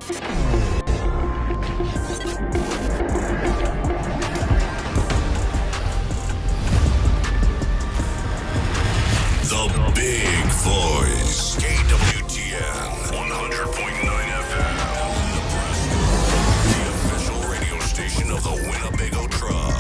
The Big Voice. KWTN 100.9 FM. Nebraska. The official radio station of the Winnebago Tribe.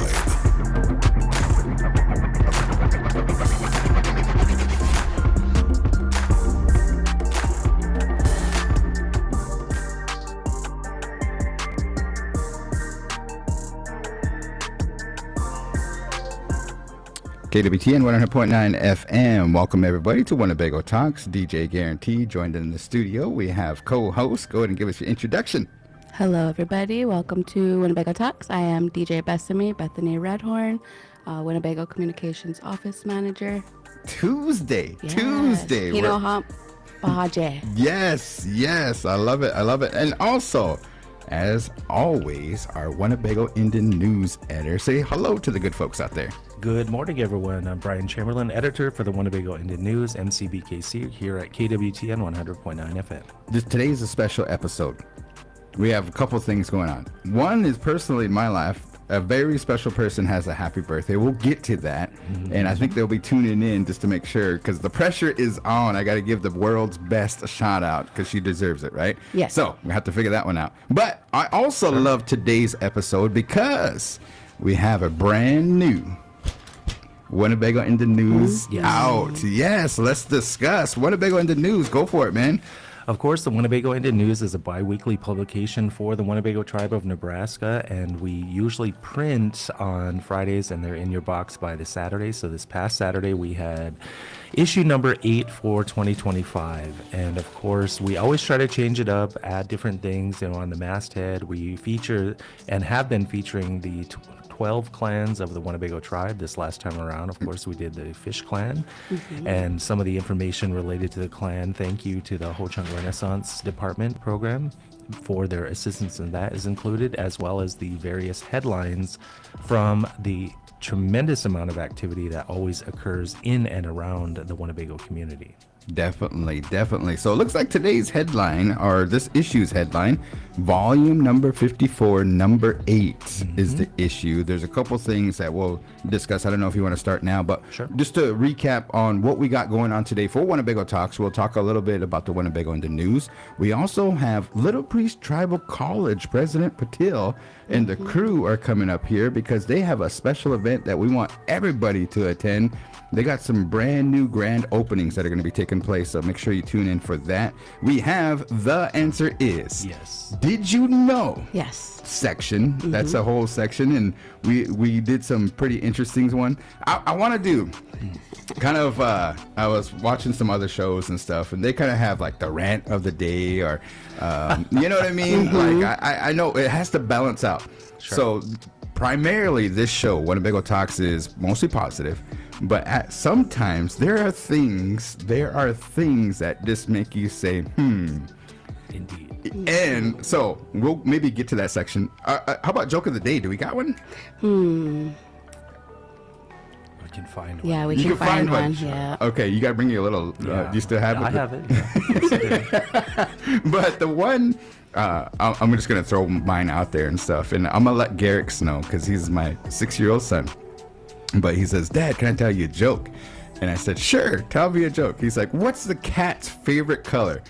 KWTN 100.9 FM. Welcome everybody to Winnebago Talks. DJ Guarantee joined in the studio. We have co-host. Go ahead and give us your introduction. Hello everybody. Welcome to Winnebago Talks. I am DJ Bethani Redhorn, Winnebago Communications Office Manager. Tuesday. Hino Hump Bahaje. Yes. I love it. And also, as always, our Winnebago Indian news editor. Say hello to the good folks out there. Good morning, everyone. I'm Brian Chamberlain, editor for the Winnebago Indian News, MCBKC, here at KWTN 100.9 FM. Today is a special episode. We have a couple things going on. One is personally in my life, a very special person has a happy birthday. We'll get to that. Mm-hmm. And I think they'll be tuning in just to make sure, because the pressure is on. I got to give the world's best a shout out because she deserves it, right? Yes. So we have to figure that one out. But I also love today's episode because we have a brand new Winnebago in the News out. Yes, let's discuss Winnebago in the News. Go for it, man. Of course, the Winnebago Indian News is a bi-weekly publication for the Winnebago Tribe of Nebraska, and we usually print on Fridays, and they're in your box by the Saturday. So this past Saturday, we had issue number 8 for 2025. And of course, we always try to change it up, add different things. On the masthead, we feature and have been featuring the 12 clans of the Winnebago Tribe. This last time around, of course, we did the Fish Clan, and some of the information related to the clan. Thank you to the Ho Chunk Renaissance Department program for their assistance, and that is included, as well as the various headlines from the tremendous amount of activity that always occurs in and around the Winnebago community. Definitely. So it looks like today's headline, or this issue's headline, volume number 54, number 8 is the issue. There's a couple things that we'll discuss. I don't know if you want to start now, but just to recap on what we got going on today for Winnebago Talks, we'll talk a little bit about the Winnebago in the News. We also have Little Priest Tribal College President Patil and the crew are coming up here because they have a special event that we want everybody to attend. They got some brand new grand openings that are going to be taking place, so make sure you tune in for that. We have The Answer Is. Yes. Did you know? Yes. Section. That's a whole section, and we did some pretty interesting one. I want to do kind of, I was watching some other shows and stuff, and they kind of have like the rant of the day, or, you know what I mean? Like, I know it has to balance out. So primarily this show, Winnebago Talks, is mostly positive. But sometimes there are things that just make you say, Indeed. And so we'll maybe get to that section. How about joke of the day? Do we got one? We can find one. Yeah, we can find one. Yeah. Okay, you got to bring you a little. Do you still have it? I have it. Yeah. But the one, I'm just going to throw mine out there and stuff. And I'm going to let Garrick know because he's my 6-year-old son. But he says, Dad, can I tell you a joke? And I said, sure, tell me a joke. He's like, what's the cat's favorite color?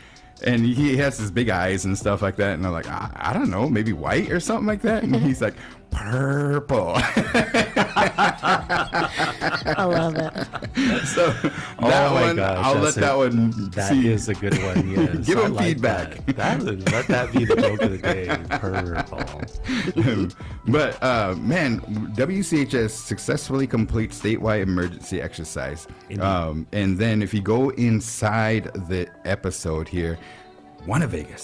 And he has his big eyes and stuff like that. And I'm like, I don't know, maybe white or something like that. And he's like, purple. I love it. So that one, gosh, I'll let that one That see. is a good one, yes. Give him I like feedback. Let that be the joke of the day. Purple. But man, WCHS successfully completes statewide emergency exercise. And then if you go inside the episode here, Winnebago.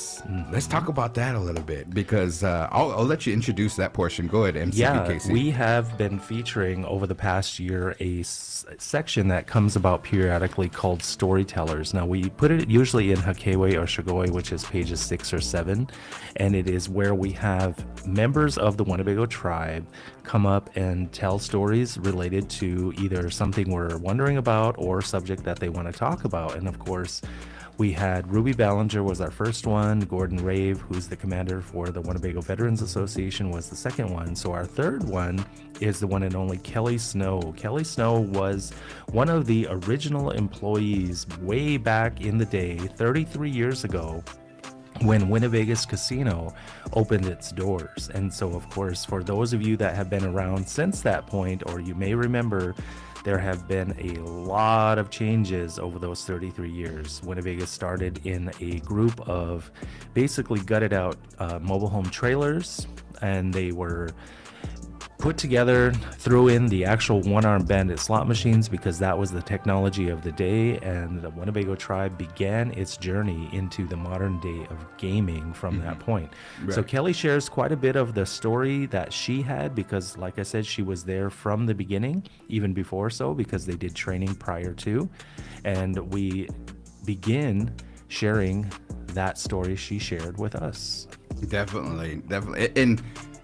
Let's talk about that a little bit because I'll let you introduce that portion. Go ahead, MCBKC. Yeah, we have been featuring over the past year a section that comes about periodically called Storytellers. Now, we put it usually in Hakewe or Shagoi, which is pages 6 or 7, and it is where we have members of the Winnebago tribe come up and tell stories related to either something we're wondering about or subject that they want to talk about. And of course, We had Ruby Ballinger was our first one. Gordon Rave, who's the commander for the Winnebago Veterans Association, was the second one. So our third one is the one and only Kelly Snow. Kelly Snow was one of the original employees way back in the day, 33 years ago, when Winnebago's Casino opened its doors. And so, of course, for those of you that have been around since that point, or you may remember, there have been a lot of changes over those 33 years. Winnebago started in a group of basically gutted out mobile home trailers, and they were put together, threw in the actual one-arm bandit slot machines because that was the technology of the day, and the Winnebago tribe began its journey into the modern day of gaming from that point. So Kelly shares quite a bit of the story that she had because, like I said, she was there from the beginning, even before so, because they did training prior to, and we begin sharing that story she shared with us. Definitely. And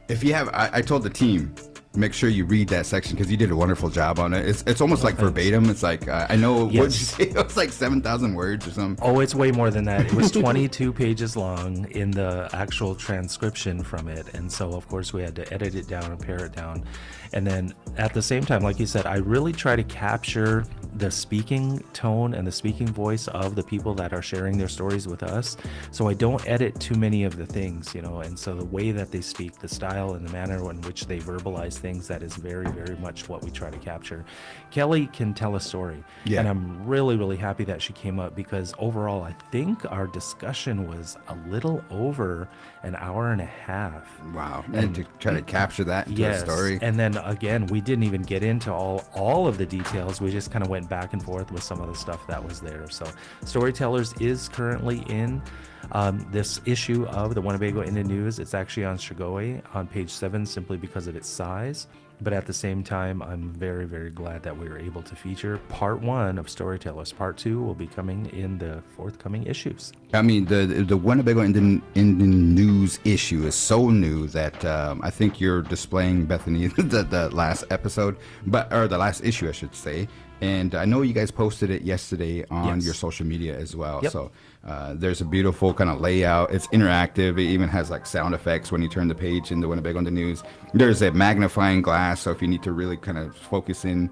if you have, I told the team, make sure you read that section because you did a wonderful job on it. It's almost like verbatim. It's like, I know, what did you say? It was like 7,000 words or something. Oh, it's way more than that. It was 22 pages long in the actual transcription from it. And so, of course, we had to edit it down and pare it down. And then at the same time, like you said, I really try to capture the speaking tone and the speaking voice of the people that are sharing their stories with us. So I don't edit too many of the things, you know, and so the way that they speak, the style and the manner in which they verbalize things, that is very, very much what we try to capture. Kelly can tell a story. And I'm really, really happy that she came up because overall, I think our discussion was a little over an hour and a half. Wow. And to try to capture that into a story. And then again, we didn't even get into all of the details. We just kind of went back and forth with some of the stuff that was there. So Storytellers is currently in this issue of the Winnebago Indian News. It's actually on Shigoi on page 7 simply because of its size. But at the same time, I'm very, very glad that we were able to feature part 1 of Storytellers. Part 2 will be coming in the forthcoming issues. I mean, the Winnebago Indian News issue is so new that I think you're displaying, Bethany, the last episode, or the last issue, I should say. And I know you guys posted it yesterday on your social media as well. So there's a beautiful kind of layout. It's interactive. It even has like sound effects when you turn the page in the Winnebago Indian News. There's a magnifying glass, so if you need to really kind of focus in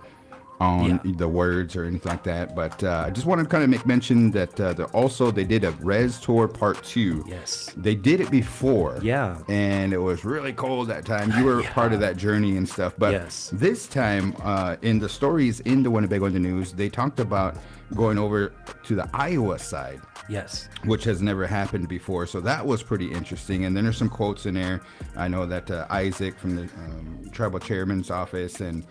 on the words or anything like that. But I just wanted to kind of make mention that they did a Res Tour Part 2. Yes. They did it before. Yeah. And it was really cold that time. You were part of that journey and stuff. But this time, in the stories in the Winnebago Indian News, they talked about going over to the Iowa side. Yes. Which has never happened before. So that was pretty interesting. And then there's some quotes in there. I know that Isaac from the tribal chairman's office and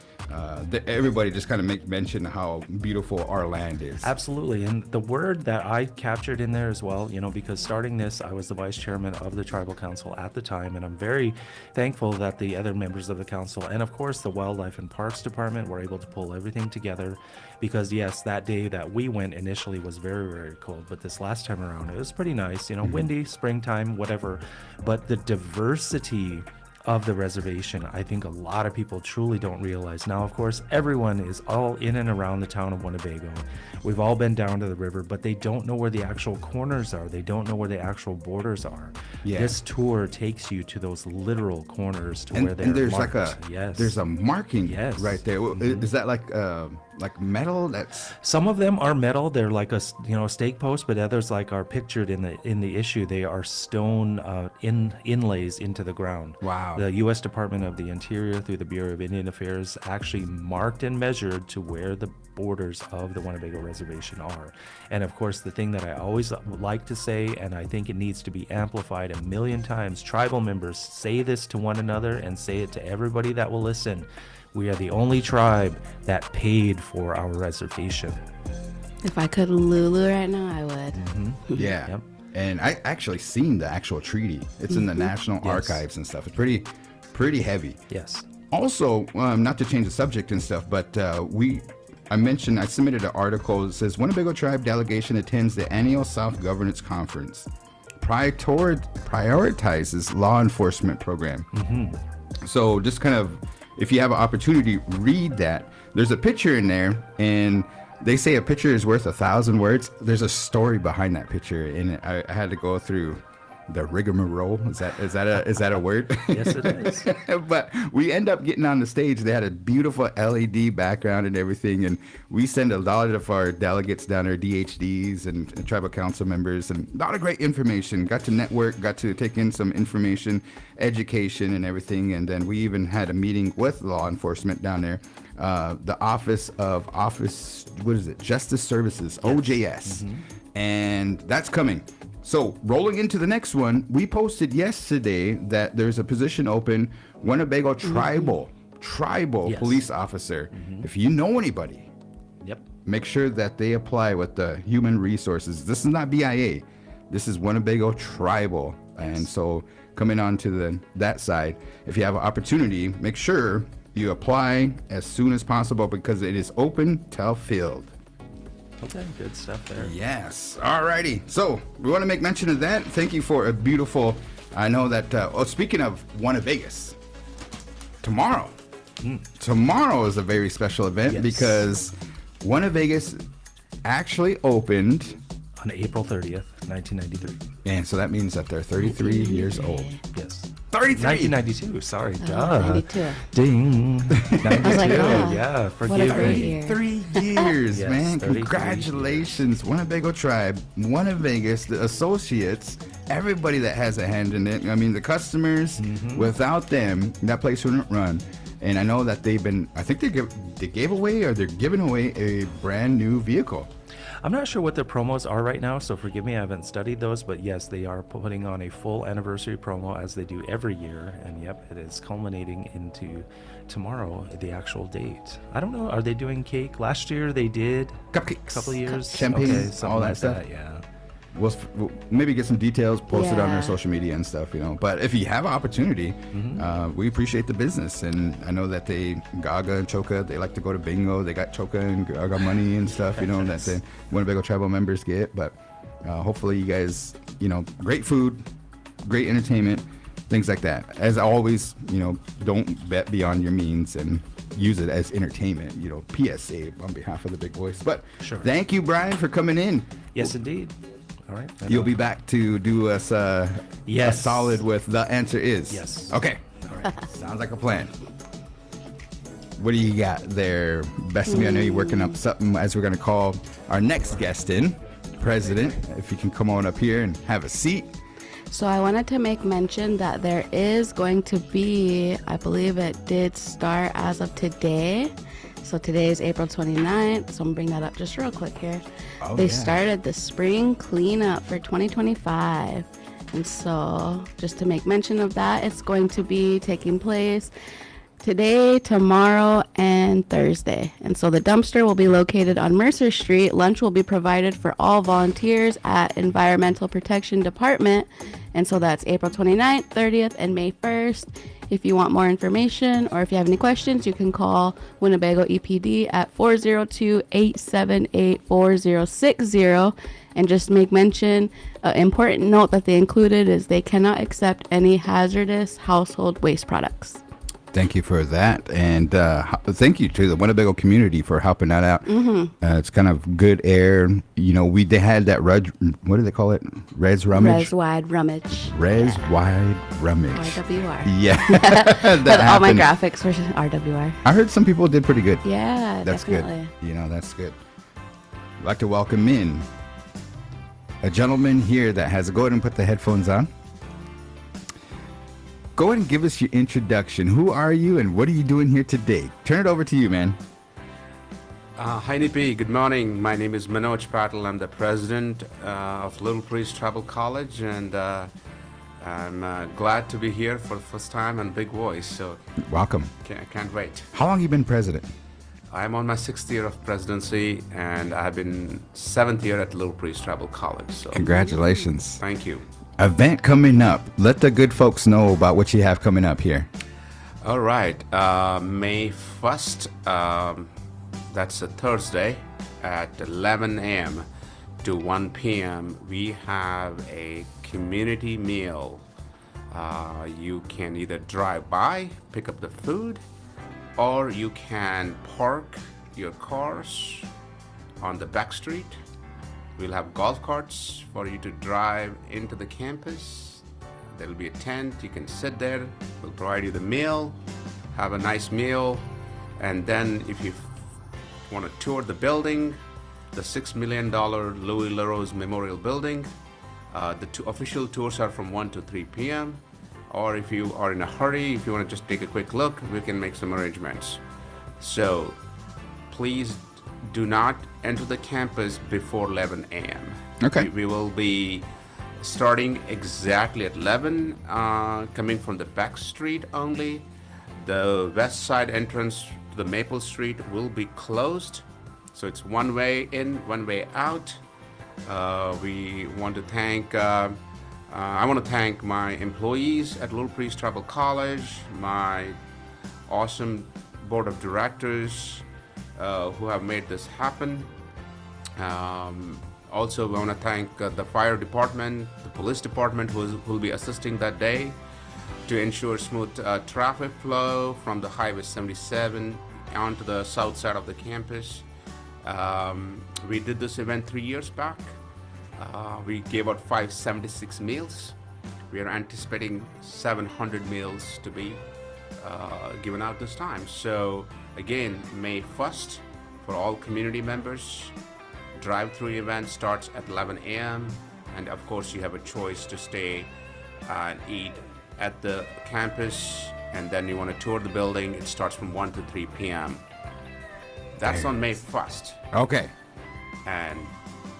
everybody just kind of make mention how beautiful our land is. Absolutely. And the word that I captured in there as well, you know, because starting this, I was the vice chairman of the tribal council at the time. And I'm very thankful that the other members of the council and, of course, the wildlife and parks department were able to pull everything together. Because, yes, that day that we went initially was very, very cold. But this last time around, it was pretty nice, you know, windy, springtime, whatever. But the diversity of the reservation, I think a lot of people truly don't realize. Now, of course, everyone is all in and around the town of Winnebago. We've all been down to the river, but they don't know where the actual corners are. They don't know where the actual borders are. Yeah. This tour takes you to those literal corners to where they're there's marked. There's a marking right there. Mm-hmm. Is that like metal? That's some of them are metal. They're like a stake post, but others like are pictured in the issue. They are stone inlays into the ground. Wow. The U.S. Department of the Interior through the Bureau of Indian Affairs actually marked and measured to where the borders of the Winnebago Reservation are. And of course, the thing that I always like to say, and I think it needs to be amplified a million times, tribal members say this to one another and say it to everybody that will listen. We are the only tribe that paid for our reservation. If I could Lulu right now, I would. Mm-hmm. Yeah. Yep. And I actually seen the actual treaty. It's in the National Archives and stuff. It's pretty heavy. Yes. Also, not to change the subject and stuff, but I submitted an article that says Winnebago Tribe delegation attends the annual South Governance Conference. Prioritizes law enforcement program. Mm-hmm. So just kind of, if you have an opportunity, read that. There's a picture in there, and they say a picture is worth 1,000 words. There's a story behind that picture, and I had to go through the rigmarole. Is that a word? Yes, it is. But we end up getting on the stage. They had a beautiful LED background and everything, and we send a lot of our delegates down there, DHDs and tribal council members, and a lot of great information. Got to network, got to take in some information, education, and everything. And then we even had a meeting with law enforcement down there. The Justice Services, OJS, and that's coming. So rolling into the next one, we posted yesterday that there's a position open, Winnebago tribal police officer. If you know anybody, make sure that they apply with the human resources. This is not BIA. This is Winnebago tribal. And so coming on to that side, if you have an opportunity, make sure you apply as soon as possible because it is open till filled. Okay, good stuff there. Yes. Alrighty. So we want to make mention of that. Thank you for a beautiful. I know that. Speaking of Winnebago, tomorrow is a very special event because Winnebago actually opened on April 30th, 1993. And so that means that they're 33 years old. Yes. 33. 1992. Sorry. Oh, 92. Ding. 92. like, oh, yeah. what a Forgive great me. year. 3 years, Yes, man. 33 Congratulations, Winnebago Tribe, Winnebago, the associates, everybody that has a hand in it. I mean, the customers, without them, that place wouldn't run. And I know that I think they gave away or they're giving away a brand new vehicle. I'm not sure what their promos are right now, so forgive me, I haven't studied those, but yes, they are putting on a full anniversary promo as they do every year, and yep, it is culminating into tomorrow, the actual date. I don't know, are they doing cake? Last year they did. Cupcakes. A couple of years. Champagne, something all that like stuff. Yeah. We'll maybe get some details posted on Yeah. our social media and stuff, But if you have an opportunity, we appreciate the business. And I know that Gaga and Choka, they like to go to bingo. They got Choka and Gaga money and stuff, that the Winnebago tribal members get. But hopefully you guys, great food, great entertainment, things like that. As always, don't bet beyond your means and use it as entertainment, PSA on behalf of the big boys. But Thank you, Brian, for coming in. Yes, indeed. All right. You'll be back to do us a solid with the answer is. Yes. Okay. All right. Sounds like a plan. What do you got there, Bethany? I know you're working up something as we're going to call our next guest in, President. If you can come on up here and have a seat. So I wanted to make mention that there is going to be, I believe it did start as of today. So today is April 29th, so I'm going to bring that up just real quick here. They started the spring cleanup for 2025. And so just to make mention of that, it's going to be taking place today, tomorrow, and Thursday. And so the dumpster will be located on Mercer Street. Lunch will be provided for all volunteers at Environmental Protection Department. And so that's April 29th, 30th, and May 1st. If you want more information or if you have any questions, you can call Winnebago EPD at 402-878-4060. And just make mention, important note that they included is they cannot accept any hazardous household waste products. Thank you for that, and thank you to the Winnebago community for helping that out. It's kind of good air. They had that what do they call it? Res rummage. Res wide rummage. Wide rummage. RWR. Yeah, All my graphics were RWR. I heard some people did pretty good. Yeah, that's definitely. good. That's good. I'd like to welcome in a gentleman here that has. Go ahead and put the headphones on. Go ahead and give us your introduction. Who are you and what are you doing here today? Turn it over to you, man. Hi, Nipi. Good morning. My name is Manoj Patel. I'm the president of Little Priest Tribal College, and I'm glad to be here for the first time and Big Voice. So, welcome. I can't wait. How long have you been president? I'm on my 6th year of presidency, and I've been 7th year at Little Priest Tribal College. So, congratulations. Thank you. Event coming up. Let the good folks know about what you have coming up here. All right. May 1st, that's a Thursday, at 11 a.m. to 1 p.m., we have a community meal. You can either drive by, pick up the food, or you can park your cars on the back street. We'll have golf carts for you to drive into the campus. There'll be a tent. You can sit there. We'll provide you the meal, have a nice meal. And then if you want to tour the building, the $6 million Louis LaRose Memorial Building, the official tours are from 1 to 3 p.m. Or if you are in a hurry, if you want to just take a quick look, we can make some arrangements. So please do not enter the campus before 11 a.m. Okay. We will be starting exactly at 11, coming from the back street only. The west side entrance to the Maple Street will be closed. So it's one way in, one way out. We want to thank, I want to thank my employees at Little Priest Tribal College, my awesome board of directors who have made this happen. Also, we want to thank the fire department, the police department who will be assisting that day to ensure smooth traffic flow from the Highway 77 onto the south side of the campus. We did this event 3 years back. We gave out 576 meals. We are anticipating 700 meals to be given out this time. So again, May 1st for all community members. Drive-through event starts at 11 a.m. and of course you have a choice to stay and eat at the campus, and then you want to tour the building. It starts from 1 to 3 p.m. That's on May 1st. Okay. And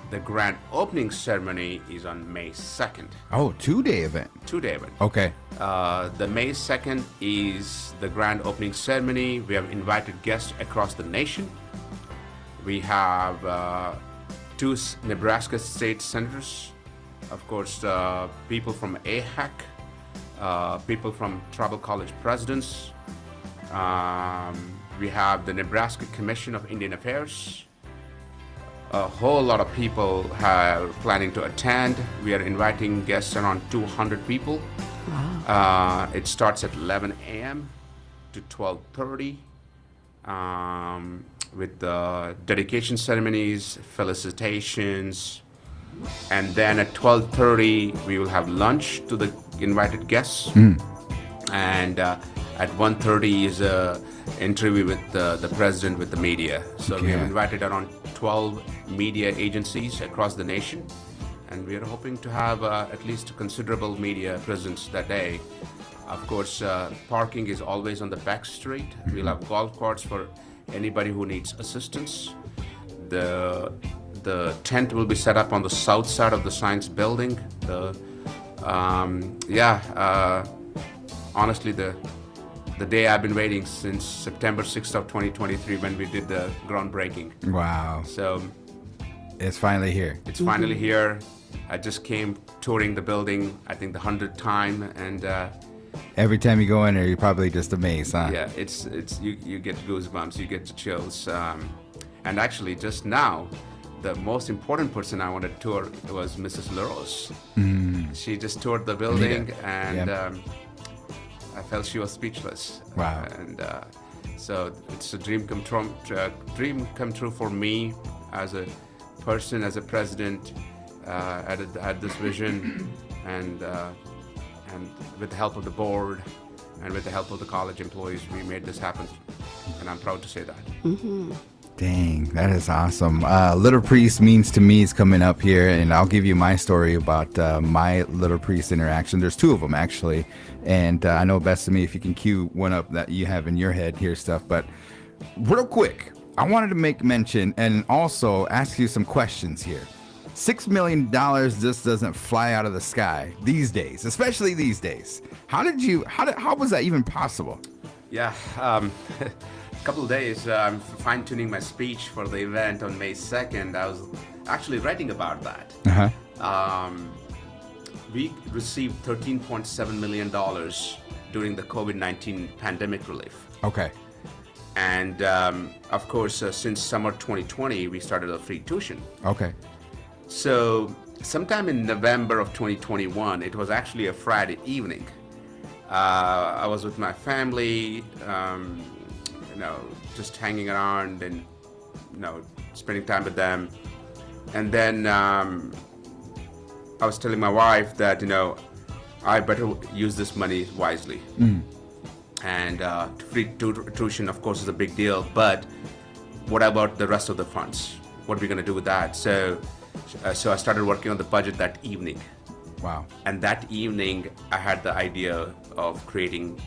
the grand opening ceremony is on May 2nd. Oh, 2-day event. 2-day event. Okay. The May 2nd is the grand opening ceremony. We have invited guests across the nation. We have 2 Nebraska state senators, of course, people from AHAC, people from tribal college presidents. We have the Nebraska Commission of Indian Affairs. A whole lot of people are planning to attend. We are inviting guests around 200 people. Wow. It starts at 11 a.m. to 12:30 with the dedication ceremonies, felicitations, and then at 12:30 we will have lunch to the invited guests. And at 1:30 is a interview with the president with the media. So we have invited around 12 media agencies across the nation, and we are hoping to have at least a considerable media presence that day. Of course, parking is always on the back street. We'll have golf carts for anybody who needs assistance. The tent will be set up on the south side of the science building. Honestly, the day I've been waiting since September 6th of 2023 when we did the groundbreaking. Wow. So it's finally here. It's finally here. I just came touring the building, I think the 100th time, and every time you go in there, you're probably just amazed, huh? yeah, it's you get goosebumps, you get the chills. And actually, just now, the most important person I wanted to tour was Mrs. LaRose. She just toured the building, and I felt she was speechless. Wow. And so it's a dream come true for me as a person, as a president. Had this vision, and with the help of the board and with the help of the college employees, we made this happen, and I'm proud to say that. Dang, that is awesome. Little Priest Means to Me is coming up here, and I'll give you my story about my Little Priest interaction. There's 2 of them, actually, and I know Bethany, if you can cue one up that you have in your head here stuff. But real quick, I wanted to make mention and also ask you some questions here. $6 million just doesn't fly out of the sky these days, especially these days. How was that even possible? Yeah, a couple of days, I'm fine-tuning my speech for the event on May 2nd. I was actually writing about that. We received $13.7 million during the COVID-19 pandemic relief. Okay. And of course, since summer 2020, we started a free tuition. Okay. So sometime in November of 2021, it was actually a Friday evening. I was with my family, just hanging around and, spending time with them. And then I was telling my wife that, I better use this money wisely. And free tuition, of course, is a big deal. But what about the rest of the funds? What are we going to do with that? So I started working on the budget that evening. Wow. And that evening, I had the idea of creating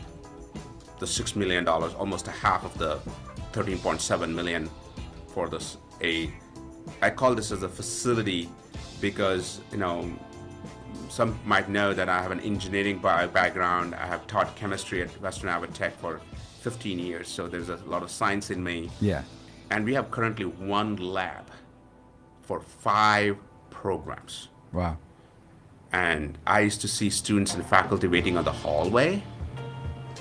the $6 million, almost a half of the 13.7 million for this. I call this as a facility because, some might know that I have an engineering background. I have taught chemistry at Western Avid Tech for 15 years, so there's a lot of science in me. Yeah. And we have currently one lab for 5 programs. Wow. And I used to see students and faculty waiting on the hallway,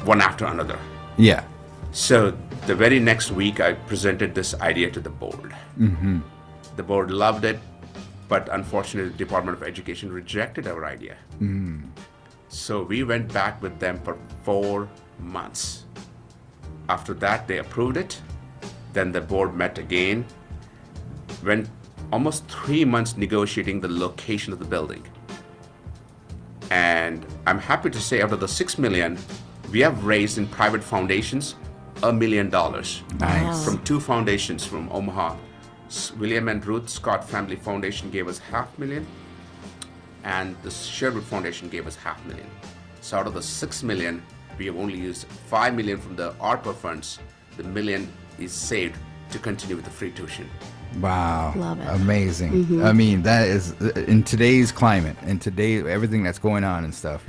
one after another. Yeah. So the very next week, I presented this idea to the board. The board loved it, but unfortunately, the Department of Education rejected our idea. So we went back with them for 4 months. After that, they approved it. Then the board met again. Went almost 3 months negotiating the location of the building. And I'm happy to say out of the $6 million, we have raised in private foundations $1 million. Nice. From 2 foundations from Omaha. William and Ruth Scott Family Foundation gave us $500,000, and the Sherwood Foundation gave us $500,000. So out of the $6 million, we have only used $5 million from the ARPA funds. The $1 million is saved to continue with the free tuition. Wow. Love it. Amazing. I mean, that is in today's climate and today everything that's going on and stuff,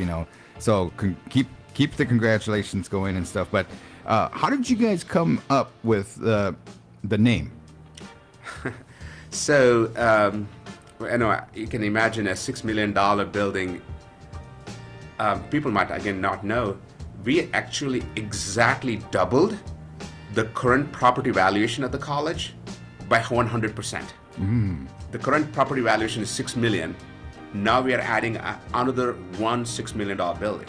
So keep the congratulations going and stuff. But how did you guys come up with the name? So, you can imagine a $6 million building. People might, again, not know. We actually exactly doubled the current property valuation of the college by 100%. The current property valuation is $6 million. Now we are adding another one $6 million building.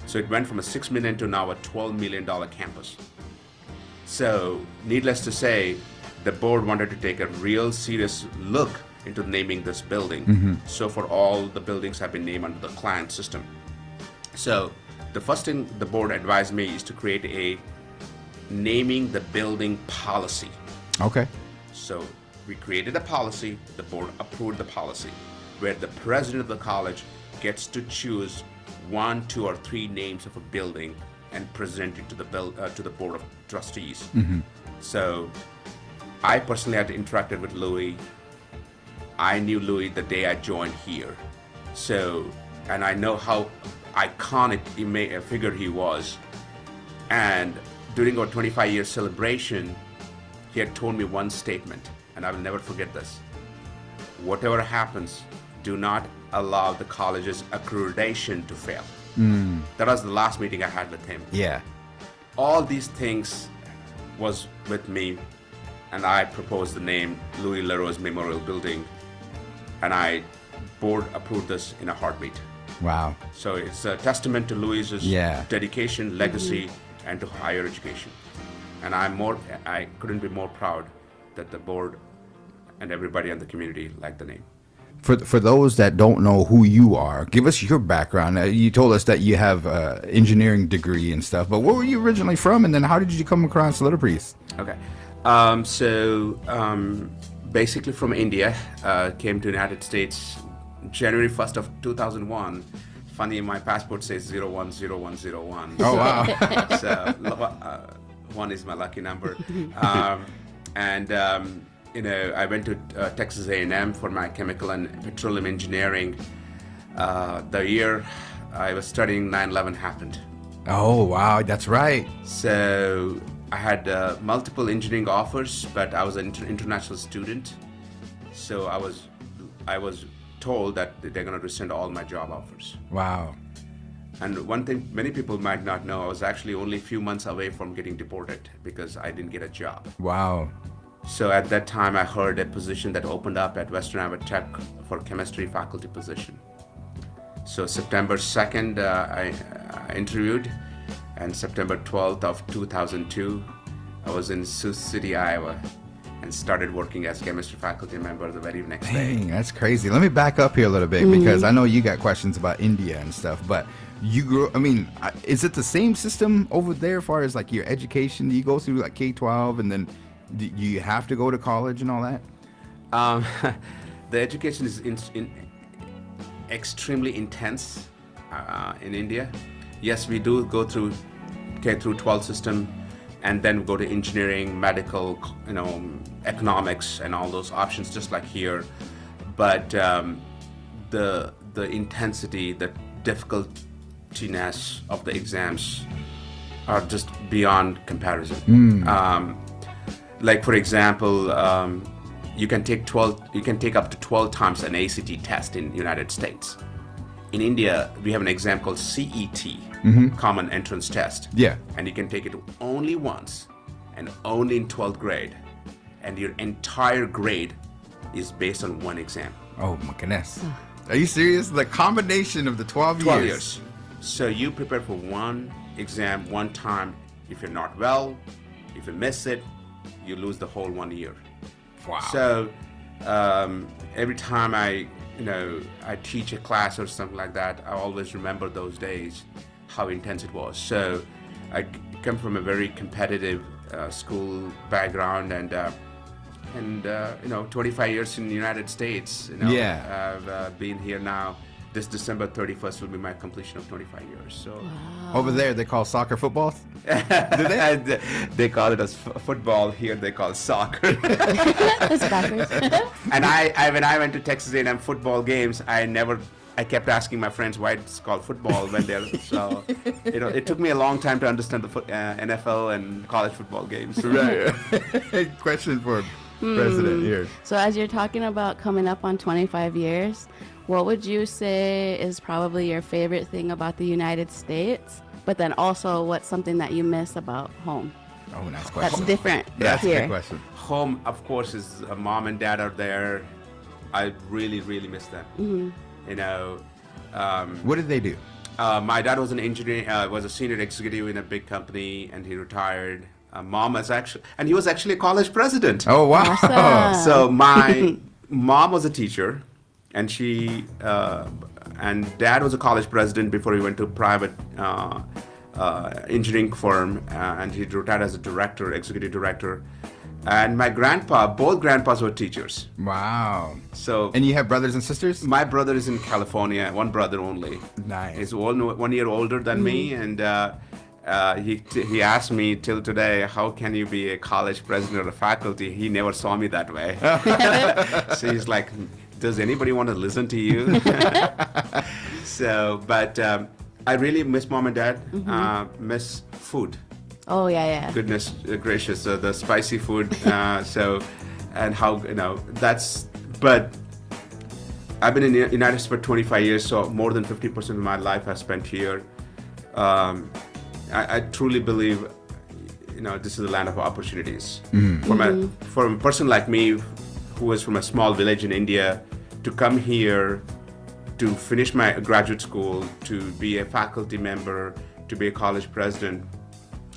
So it went from a $6 million to now a $12 million campus. So, needless to say, the board wanted to take a real serious look into naming this building. So for all the buildings have been named under the client system. So the first thing the board advised me is to create a naming the building policy. Okay. So we created a policy, the board approved the policy, where the president of the college gets to choose 1, 2, or 3 names of a building and present it to the board of trustees. So I personally had interacted with Louis. I knew Louis the day I joined here. So, and I know how iconic a figure he was. And during our 25-year celebration, he had told me one statement, and I will never forget this. Whatever happens, do not allow the college's accreditation to fail. That was the last meeting I had with him. Yeah. All these things was with me, and I proposed the name Louis Leroux's Memorial Building, and board approved this in a heartbeat. Wow. So it's a testament to Louis's dedication, legacy, and to higher education. And I couldn't be more proud that the board and everybody in the community liked the name. For those that don't know who you are, give us your background. You told us that you have an engineering degree and stuff, but where were you originally from, and then how did you come across Little Priest? Okay. Basically from India, came to the United States January 1st of 2001. Funny, my passport says 010101. Oh, wow. So 1 is my lucky number. I went to Texas A&M for my chemical and petroleum engineering. The year I was studying, 9/11 happened. Oh, wow, that's right. So I had multiple engineering offers, but I was an international student. So I was told that they're going to rescind all my job offers. Wow. And one thing many people might not know, I was actually only a few months away from getting deported because I didn't get a job. Wow. So at that time, I heard a position that opened up at Western Avid Tech for chemistry faculty position. So September 2nd, I interviewed, and September 12th of 2002, I was in Sioux City, Iowa, and started working as chemistry faculty member the very next day. Dang, that's crazy. Let me back up here a little bit because I know you got questions about India and stuff, but you grew, is it the same system over there as far as like your education? Do you go through like K-12 and then do you have to go to college and all that? The education is extremely intense in India. Yes, we do go through K through 12 system, and then go to engineering, medical, economics, and all those options, just like here. But the intensity, the difficultiness of the exams are just beyond comparison. Like for example, you can take up to 12 times an ACT test in United States. In India, we have an exam called CET, Common Entrance Test. Yeah. And you can take it only once and only in 12th grade. And your entire grade is based on one exam. Oh my goodness. Are you serious? The combination of the 12 years. So you prepare for one exam one time. If you're not well, if you miss it, you lose the whole 1 year. Wow. So every time I teach a class or something like that, I always remember those days, how intense it was. So I come from a very competitive school background, and 25 years in the United States. Yeah. I've been here now. This December 31st will be my completion of 25 years. So over there they call soccer football? Do they? They call it as football. Here they call soccer. That's backwards. And when I went to Texas A&M football games, I kept asking my friends why it's called football when they're so. It took me a long time to understand the NFL and college football games. Right. Question for President here. So as you're talking about coming up on 25 years, what would you say is probably your favorite thing about the United States? But then also, what's something that you miss about home? Oh, nice question. That's different That's a here. good question. Home, of course, is mom and dad are there. I really, really miss them. What did they do? My dad was an engineer, was a senior executive in a big company, and he retired. Mom was he was actually a college president. Oh, wow. Awesome. So my mom was a teacher, and and dad was a college president before he went to a private engineering firm, and he retired as a director, executive director. And my both grandpas were teachers. Wow. So. And you have brothers and sisters? My brother is in California, one brother only. Nice. He's 1 year older than me, and he asked me till today, how can you be a college president or a faculty? He never saw me that way. So he's like, does anybody want to listen to you? But I really miss mom and dad, miss food. Oh, yeah. Goodness gracious, the spicy food. And how, but I've been in the United States for 25 years, so more than 50% of my life I spent here. I truly believe, this is the land of opportunities. For a person like me, who was from a small village in India, to come here, to finish my graduate school, to be a faculty member, to be a college president,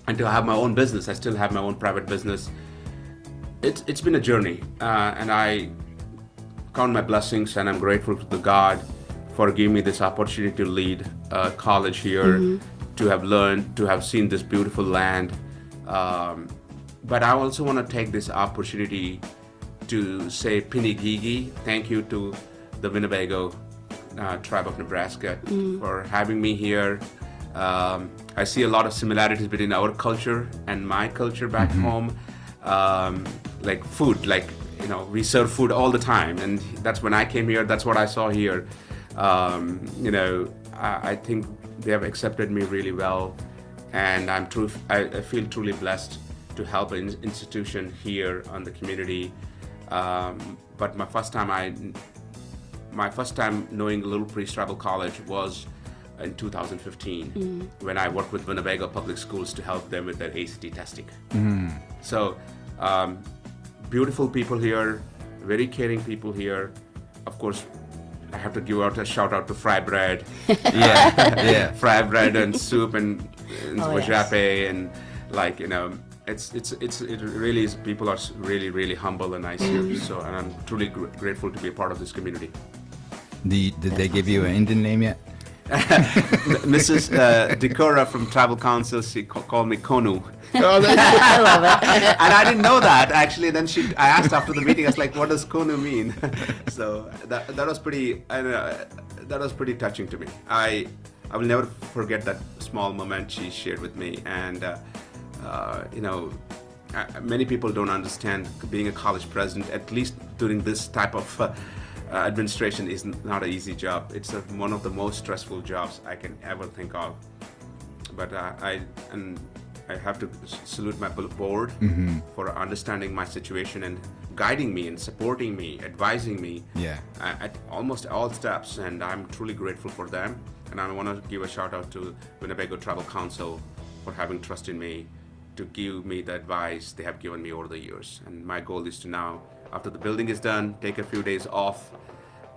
and to have my own business. I still have my own private business. It's been a journey, and I count my blessings, and I'm grateful to the God for giving me this opportunity to lead college here, to have learned, to have seen this beautiful land. But I also want to take this opportunity to say Pinigigi, thank you to the Winnebago tribe of Nebraska for having me here. I see a lot of similarities between our culture and my culture back home. Like food, we serve food all the time, and that's when I came here, that's what I saw here. I think they have accepted me really well, and I feel truly blessed to help an institution here on the community. But my first time knowing Little Priest Tribal College was in 2015 when I worked with Winnebago Public Schools to help them with their ACT testing. So beautiful people here, very caring people here. Of course, I have to give out a shout out to fry bread. Yeah. Fry bread and soup and wajape, and it really is. People are really humble and nice here. So, and I'm truly grateful to be a part of this community. Did they give you an Indian name yet? Mrs. Decora from Tribal Council, she called me Konu. Oh, that's I love it. And I didn't know that actually. Then I asked after the meeting. I was like, "What does Konu mean?" So that was pretty. That was pretty touching to me. I will never forget that small moment she shared with me. And many people don't understand being a college president, at least during this type of administration, is not an easy job. It's one of the most stressful jobs I can ever think of. But I have to salute my board for understanding my situation and guiding me and supporting me, advising me at almost all steps. And I'm truly grateful for them. And I want to give a shout out to Winnebago Tribal Council for having trust in me to give me the advice they have given me over the years. And my goal is to now, after the building is done, take a few days off,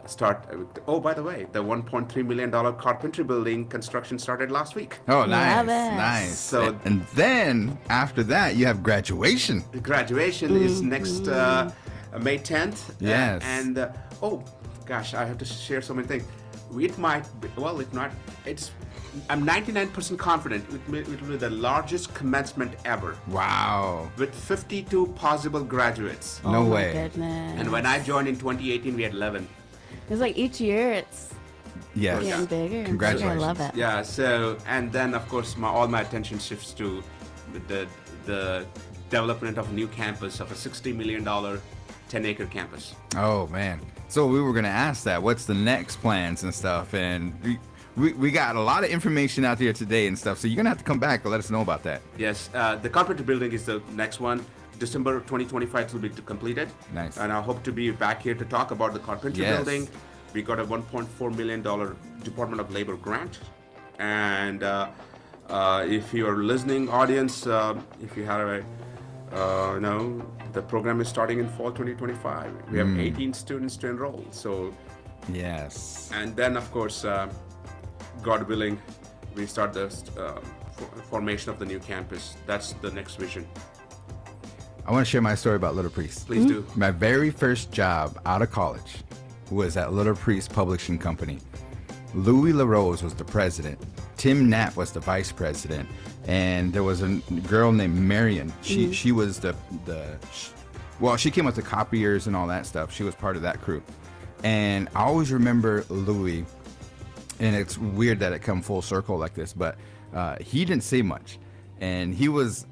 start. Oh, by the way, the $1.3 million carpentry building construction started last week. Oh, nice, Love it. nice. So- and then after that, you have graduation. The graduation is next May 10th. Yes. And oh gosh, I have to share so many things. It might be, well, if not, I'm 99% confident it will be the largest commencement ever, Wow. with 52 possible graduates. No Oh my way. goodness. And when I joined in 2018, we had 11. It's like each year it's Yes. getting bigger and Congratulations. bigger. I love it. Yeah. So, and then of course, all my attention shifts to the development of a new campus of a $60 million, 10-acre campus. Oh man. So we were gonna ask that. What's the next plans and stuff? And we got a lot of information out there today and stuff. So you're gonna have to come back and let us know about that. Yes, the carpenter building is the next one. December 2025 it will be completed. Nice. And I hope to be back here to talk about the carpentry Yes. building. We got a $1.4 million Department of Labor grant. And if you are listening, audience, if you have the program is starting in fall 2025. We have 18 students to enroll. So, Yes. and then of course, God willing, we start the formation of the new campus. That's the next vision. I want to share my story about Little Priest. Please do. My very first job out of college was at Little Priest Publishing Company. Louis LaRose was the president. Tim Knapp was the vice president. And there was a girl named Marion. She was she came with the copiers and all that stuff. She was part of that crew. And I always remember Louis, and it's weird that it come full circle like this, but he didn't say much. And he was,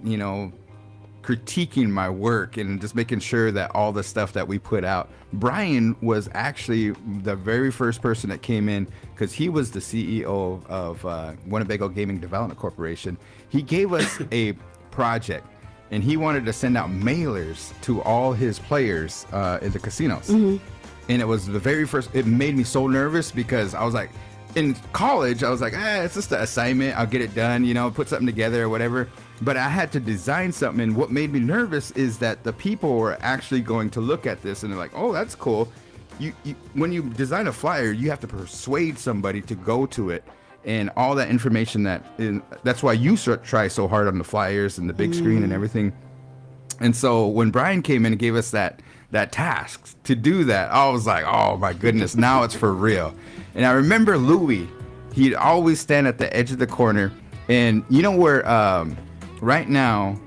critiquing my work and just making sure that all the stuff that we put out. Brian was actually the very first person that came in because he was the CEO of Winnebago Gaming Development Corporation. He gave us a project and he wanted to send out mailers to all his players in the casinos. And it was the very first. It made me so nervous because I was like, in college, I was like, it's just an assignment. I'll get it done, put something together or whatever. But I had to design something. And what made me nervous is that the people were actually going to look at this and they're like, oh, that's cool. You when you design a flyer, you have to persuade somebody to go to it. And all that information that's why you try so hard on the flyers and the big screen and everything. And so when Brian came in and gave us that task to do that, I was like, oh my goodness, now it's for real. And I remember Louis, he'd always stand at the edge of the corner. And you know where, right now,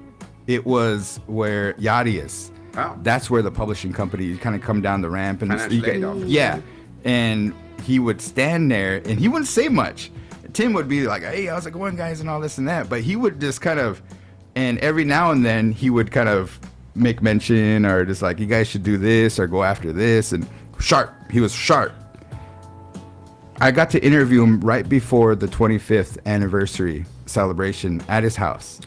it was where Yachty is. Oh. That's where the publishing company, you kind of come down the ramp. And Financial aid office. yeah. And he would stand there and he wouldn't say much. Tim would be like, hey, how's it going, guys, and all this and that. But he would just kind of, and every now and then he would kind of make mention or just like, you guys should do this or go after this. And he was sharp. I got to interview him right before the 25th anniversary celebration at his house.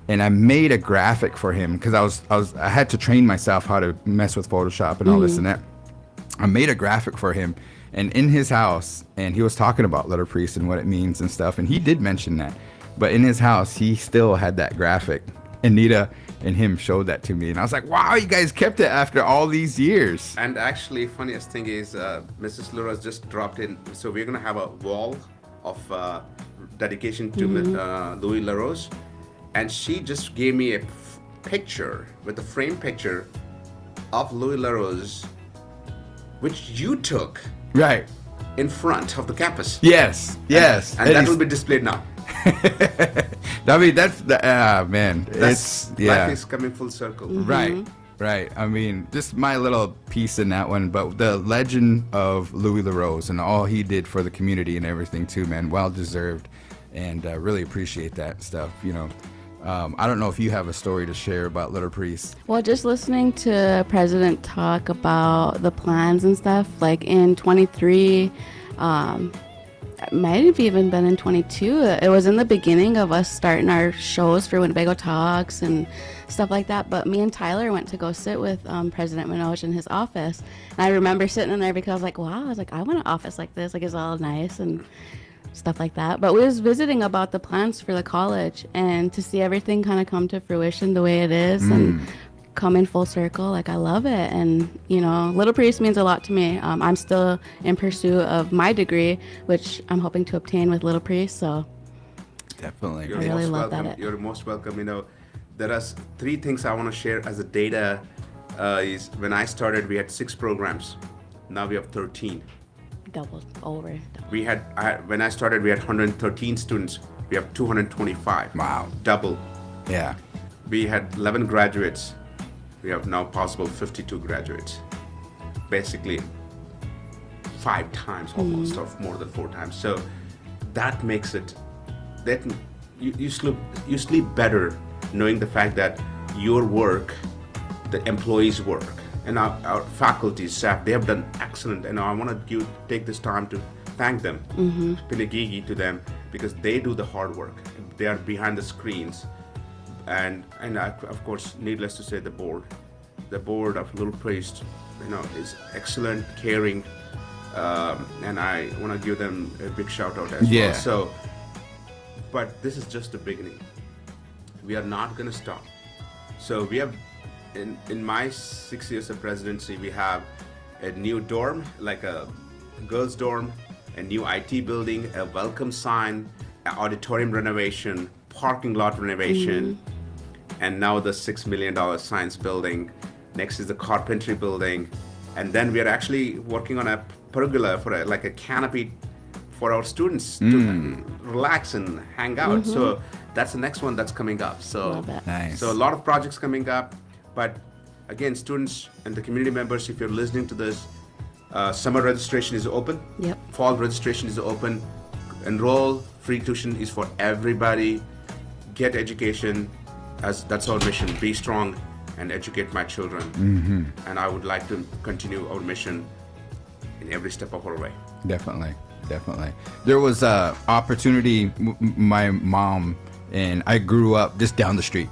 And I made a graphic for him because I had to train myself how to mess with Photoshop and all this and that. I made a graphic for him and in his house, and he was talking about Little Priest and what it means and stuff. And he did mention that, but in his house, he still had that graphic. Anita and him showed that to me. And I was like, wow, you guys kept it after all these years. And actually, funniest thing is, Mrs. Lura's just dropped in. So we're going to have a wall of dedication to Louis LaRose. And she just gave me picture, with the frame picture of Louis LaRose, which you took Right. in front of the campus. Yes. Yes. And that will be displayed now. I mean, that's the man. That's, It's yeah. Life is coming full circle. Right. Right. I mean, just my little piece in that one, but the legend of Louis LaRose and all he did for the community and everything too, man. Well deserved, and really appreciate that stuff. You know, I don't know if you have a story to share about Little Priest. Well, just listening to President talk about the plans and stuff, like in 23, might have even been in 22. It was in the beginning of us starting our shows for Winnebago Talks and stuff like that. But me and Tyler went to go sit with President Manoj in his office. And I remember sitting in there because I was like, wow, I want an office like this. Like, it's all nice and stuff like that. But we was visiting about the plans for the college, and to see everything kind of come to fruition the way it is and come in full circle, like, I love it. And you know, Little Priest means a lot to me. I'm still in pursuit of my degree, which I'm hoping to obtain with Little Priest. So Definitely. You're I really most love welcome. that. You're most welcome. You know, there are three things I want to share as a data. Is when I started, we had 6 programs. Now we have 13. double over. We had when I started, we had 113 students. We have 225. Wow. Double. Yeah. We had 11 graduates. We have now possible 52 graduates. Basically, 5 times almost, or more than 4 times. So that makes it that you sleep better knowing the fact that your work, the employees' work, and our faculty, staff, they have done excellent. And I want to take this time to thank them, Pinagigi to them, because they do the hard work. They are behind the screens. And of course, needless to say, the board of Little Priest, you know, is excellent, caring, and I want to give them a big shout out as well. So, but this is just the beginning. We are not going to stop. So we have, in my 6 years of presidency, we have a new dorm, like a girls' dorm, a new IT building, a welcome sign, an auditorium renovation, parking lot renovation, and now the $6 million science building. Next is the carpentry building, and then we are actually working on a pergola for a canopy for our students to relax and hang out. So that's the next one that's coming up. So Love it. Nice. So a lot of projects coming up, but again, students and the community members, if you're listening to this, summer registration is open. Yep. Fall registration is open. Enroll. Free tuition is for everybody. Get education. That's our mission. Be strong and educate my children. And I would like to continue our mission in every step of our way. Definitely. There was a opportunity. My mom and I grew up just down the street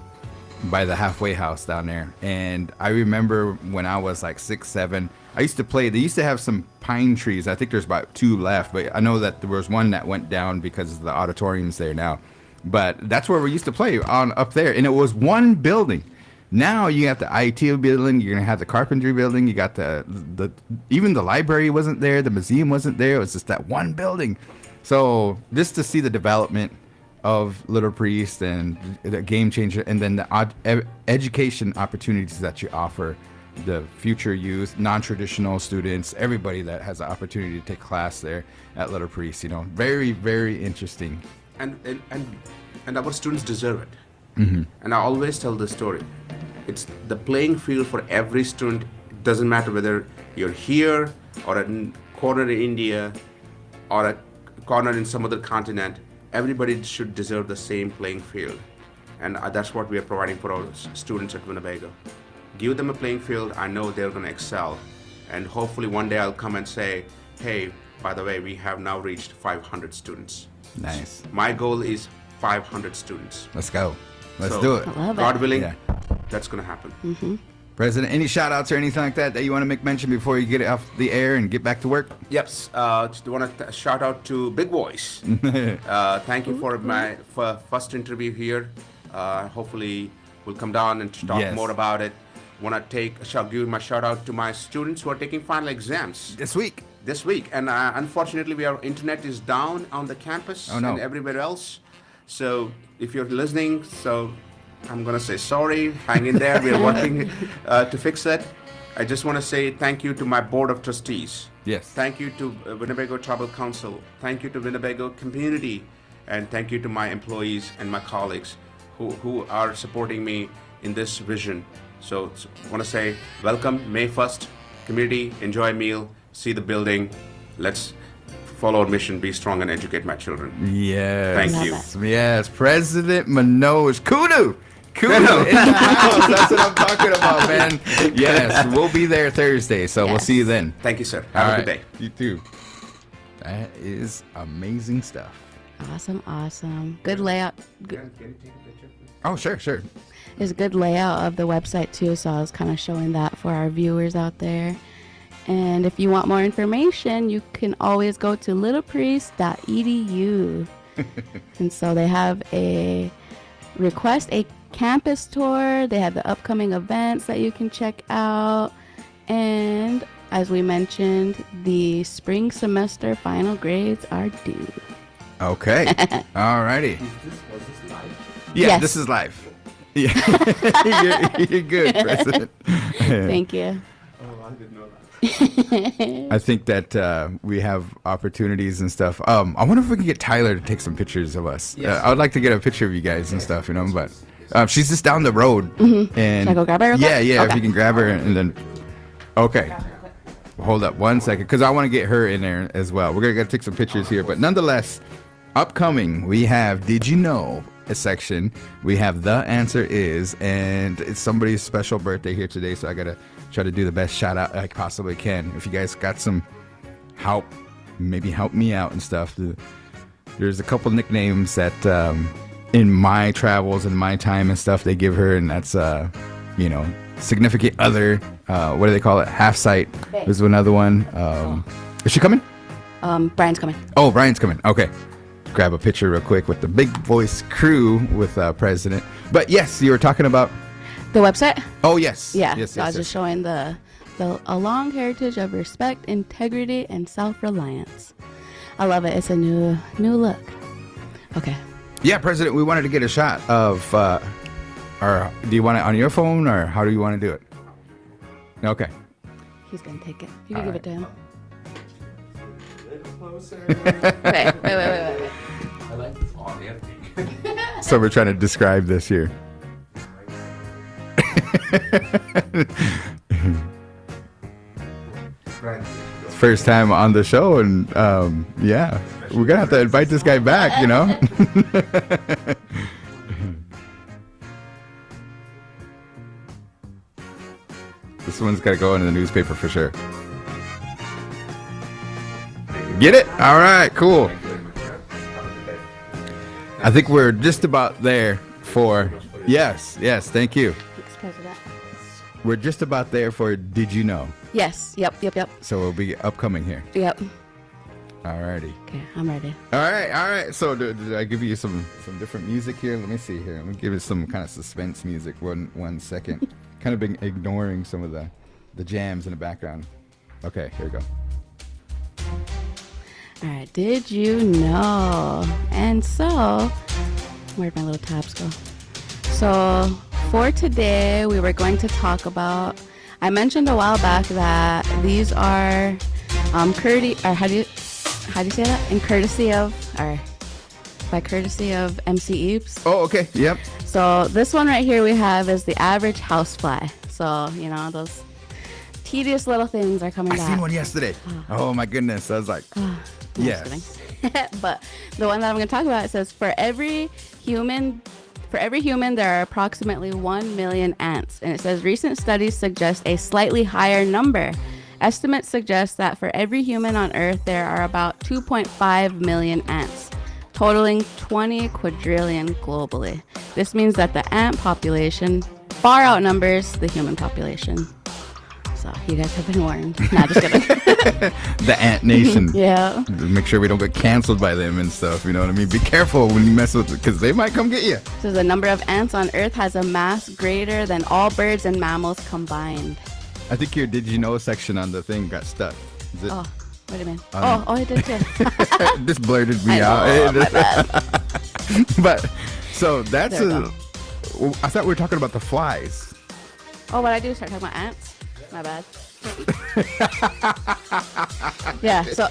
by the halfway house down there, and I remember when I was like 6, 7, I used to play. They used to have some pine trees. I think there's about 2 left, but I know that there was one that went down because the auditorium's there now. But that's where we used to play, on up there, and it was one building. Now you got the IT building, you're gonna have the carpentry building, you got the even the library wasn't there, the museum wasn't there. It was just that one building. So just to see the development of Little Priest and the game changer, and then the education opportunities that you offer the future youth, non-traditional students, everybody that has the opportunity to take class there at Little Priest, you know, very, very interesting. And our students deserve it. And I always tell this story. It's the playing field for every student. It doesn't matter whether you're here or a corner in India or a corner in some other continent. Everybody should deserve the same playing field. And that's what we are providing for our students at Winnebago. Give them a playing field. I know they're going to excel. And hopefully one day I'll come and say, hey, by the way, we have now reached 500 students. Nice. My goal is 500 students. Let's go. Let's So, do it. I love God it. willing, Yeah. that's going to happen. President, any shout outs or anything like that you want to make mention before you get it off the air and get back to work? Yep. Just want to shout out to Big Voice. Thank you for my first interview here. Hopefully, we'll come down and talk Yes. more about it. Want to give my shout out to my students who are taking final exams This week. and unfortunately, our internet is down on the campus Oh, no. and everywhere else. So if you're listening, so I'm going to say sorry. Hang in there. We're working to fix that. I just want to say thank you to my board of trustees. Yes. Thank you to Winnebago Tribal Council. Thank you to Winnebago community. And thank you to my employees and my colleagues who are supporting me in this vision. So I want to say welcome, May 1st. Community, enjoy a meal, see the building. Let's follow our mission, be strong and educate my children. Yes. Thank you. Yes. President Manoj Kudu. Kudu in the house. That's what I'm talking about, man. Yes. We'll be there Thursday, so we'll see you then. Thank you, sir. Have a good day. You too. That is amazing stuff. Awesome. Good layout. Oh, sure. There's a good layout of the website too, so I was kind of showing that for our viewers out there. And if you want more information, you can always go to littlepriest.edu. And so they have a request a campus tour. They have the upcoming events that you can check out. And as we mentioned, the spring semester final grades are due. Okay. Alrighty. Was this live? Yeah, Yes. this is live. Yeah. you're good, President. Thank you. Oh, I didn't know that. I think that we have opportunities and stuff. I wonder if we can get Tyler to take some pictures of us. Yes. I would like to get a picture of you guys and stuff, but she's just down the road. And Should I go grab her real quick? Yeah, if Okay. you can grab her and then. Okay. Hold up 1 second, because I want to get her in there as well. We're going to take some pictures here, but nonetheless, upcoming, we have Did You Know? A section. We have The Answer Is, and it's somebody's special birthday here today, so I got to try to do the best shout out I possibly can. If you guys got some help, maybe help me out and stuff. There's a couple nicknames that in my travels and my time and stuff they give her, and that's significant other, what do they call it, half sight. There's another one. Is she coming? Brian's coming. Oh, Brian's coming. Okay. Grab a picture real quick with the big voice crew with President. But yes, you were talking about The website? Oh yes. Yeah. Yes. So I was just showing a long heritage of respect, integrity, and self-reliance. I love it. It's a new look. Okay. Yeah, President. We wanted to get a shot of. Do you want it on your phone or how do you want to do it? Okay. He's gonna take it. You can give it to him. A little closer. Wait. I like this all empty. So we're trying to describe this here. First time on the show, and yeah, we're gonna have to invite this guy back, This one's gotta go in the newspaper for sure. Get it? All right, cool. I think we're just about there for. Yes, thank you. Thanks, President. We're just about there for Did You Know? Yes. Yep. So it'll be upcoming here. Yep. Alrighty. Okay, I'm ready. All right. So did I give you some different music here? Let me see here. Let me give it some kind of suspense music. One second. Kind of been ignoring some of the jams in the background. Okay, here we go. All right. Did you know? And so, where'd my little tabs go? So for today, we were going to talk about. I mentioned a while back that these are courtesy, or how do you say that? In courtesy of, or by courtesy of MC Eaps. Oh, okay. Yep. So this one right here we have is the average housefly. So, those tedious little things are coming I back. seen one yesterday. Oh my goodness. I was like, No, yes. just kidding. But the one that I'm going to talk about, it says for every human there are approximately 1 million ants. And it says recent studies suggest a slightly higher number. Estimates suggest that for every human on Earth there are about 2.5 million ants, totaling 20 quadrillion globally. This means that the ant population far outnumbers the human population. So you guys have been warned. Nah, just kidding. The Ant Nation. Yeah. Make sure we don't get canceled by them and stuff. You know what I mean? Be careful when you mess with it, because they might come get you. So the number of ants on Earth has a mass greater than all birds and mammals combined. I think your Did You Know section on the thing got stuck. Is it? Oh, wait a minute. Oh, it did too. This blurted me I out. know, my bad. But so that's There we go. I thought we were talking about the flies. Oh, what I do? Start talking about ants? My bad. Yeah. So,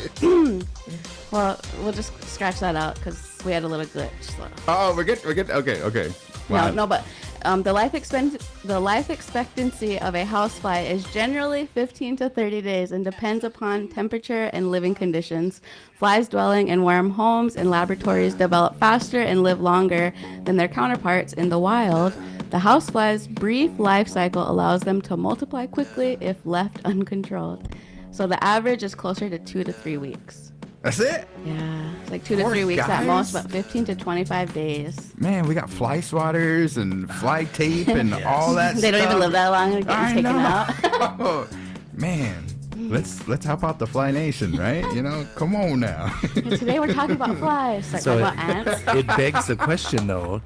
well, we'll just scratch that out because we had a little glitch. So. Oh, we're good. Okay. No, but the life expectancy of a housefly is generally 15 to 30 days and depends upon temperature and living conditions. Flies dwelling in warm homes and laboratories develop faster and live longer than their counterparts in the wild. The housefly's brief life cycle allows them to multiply quickly if left uncontrolled. So the average is closer to 2 to 3 weeks. That's it. Yeah, it's like 2 to Poor 3 weeks guys. at most, but 15 to 25 days. Man, we got fly swatters and fly tape and all that They don't even live that long and I getting taken know. out. Man, let's help out the Fly Nation, right? You know, come on now. And today we're talking about flies. Start So talking about ants. it begs the question, though.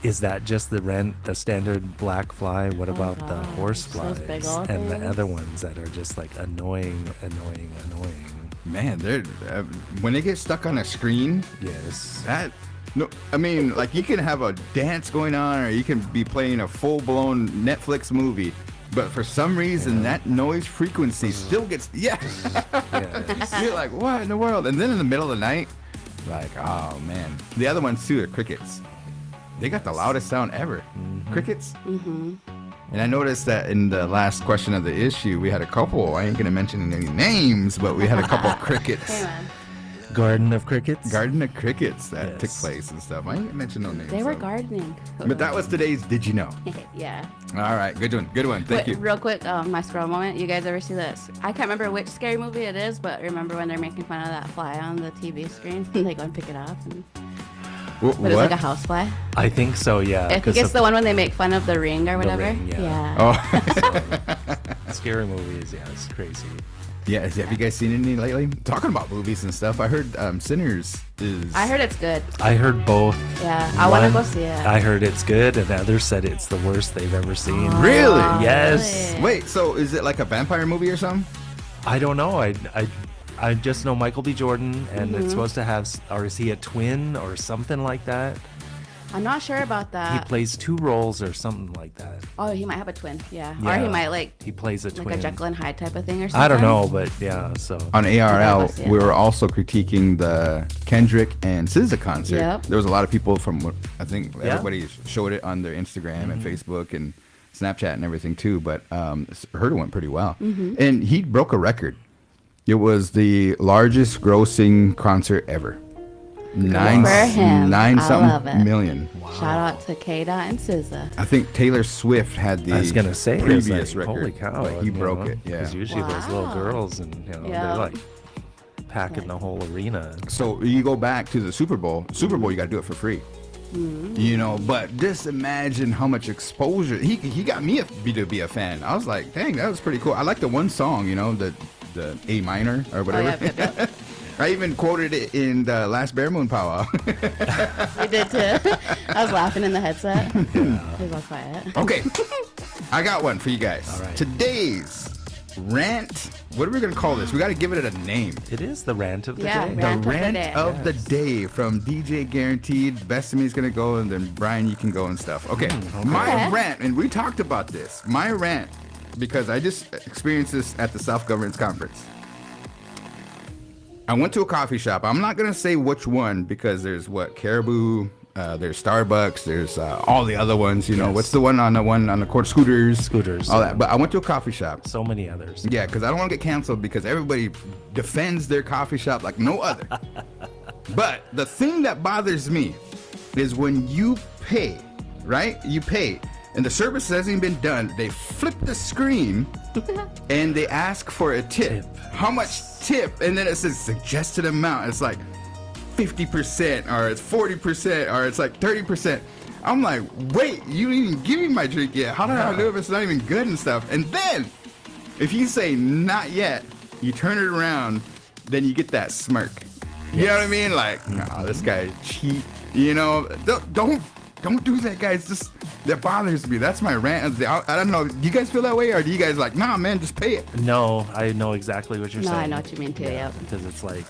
Is that just the standard black fly? What about the gosh, horse those flies big old and the things. other ones that are just like annoying? Man, they're when they get stuck on a screen, Yes. I mean, like you can have a dance going on, or you can be playing a full-blown Netflix movie, but for some reason that noise frequency still gets Yes. You're like, what in the world? And then in the middle of the night, like, oh man. The other ones too are crickets. They got the loudest sound ever. Crickets. And I noticed that in the last question of the issue, we had a couple. I ain't gonna mention any names, but we had a couple crickets. Hey, man. Garden of crickets. Garden of crickets that took Yes. place and stuff. I ain't gonna mention no names. They were though. gardening. But that was today's Did You Know? Yeah. All right, good one. Thank you. Real quick, my scroll moment. You guys ever see this? I can't remember which scary movie it is, but remember when they're making fun of that fly on the TV screen? They go and pick it up. But it's like a house fly. I think so. Yeah. I think 'cause it's the one when they make fun of the ring or whatever. Ring, yeah. Oh, scary movies. Yeah, it's crazy. yeah. Have you guys seen any lately? Talking about movies and stuff. I heard Sinners is. I heard it's good. I heard both. Yeah, I want to One, go see it. I heard it's good, and others said it's the worst they've ever seen. Really? Yes. Really? Wait, so is it like a vampire movie or something? I don't know. I just know Michael B. Jordan, and Mm-hmm. it's supposed to have, or is he a twin or something like that? I'm not sure about He that. plays two roles or something like that. Oh, he might have a twin. Yeah. Or Yeah. he might like He plays a like twin. a Jekyll and Hyde type of thing or something. I don't know, but yeah. So On ARL, Yeah. we were also critiquing the Kendrick and SZA concert. Yep. There was a lot of people from, I think Yeah. everybody showed it on their Instagram and Facebook and Snapchat and everything too, but heard it went pretty well. And he broke a record. It was the largest grossing concert ever. Nine For him. I love something it. million. Shout out to K-Dot and SZA. I think Taylor Swift had the I was gonna say, previous it's like, record. holy cow, but he you broke know, it. Yeah. Because usually those little Wow. girls and Yeah. they're like packing the whole arena. So you go back to the Super Bowl. Super Bowl, you got to do it for free. You know, but just imagine how much exposure he got me to be a fan. I was like, dang, that was pretty cool. I like the one song, you know, the A minor or whatever. Oh, yeah. I even quoted it in the last Bear Moon powwow. We did too. I was laughing in the headset. Please all quiet. Okay, I got one for you guys. All right. Today's rant. What are we gonna call this? We got to give it a name. It is the rant of the Yeah, day. rant. The of the rant day. of the day from DJ Guaranteed. Best of me is gonna go, and then Brian, you can go and stuff. Okay, my Okay. rant, and we talked about this. My rant, because I just experienced this at the Self Governance Conference. I went to a coffee shop. I'm not gonna say which one because there's Caribou, there's Starbucks, there's all the other ones. You know, Yes. what's the one on the court? Scooters, Scooters, all yeah. that. But I went to a coffee shop. So many others. Yeah, because I don't want to get canceled because everybody defends their coffee shop like no other. But the thing that bothers me is when you pay, right? You pay, and the service hasn't even been done. They flip the screen and they ask for a tip. How much tip? And then it says suggested amount. It's like 50%, or it's 40%, or it's like 30%. I'm like, wait, you didn't even give me my drink yet. How do I know if it's not even good and stuff? And then, if you say not yet, you turn it around, then you get that smirk. You know what I mean? Like, nah, this guy cheat. You know, don't do that, guys. Just That bothers me. That's my rant. I don't know. Do you guys feel that way, or do you guys like, nah, man, just pay it? No, I know exactly what you're No, saying. I know what you mean too. Yep. Because it's like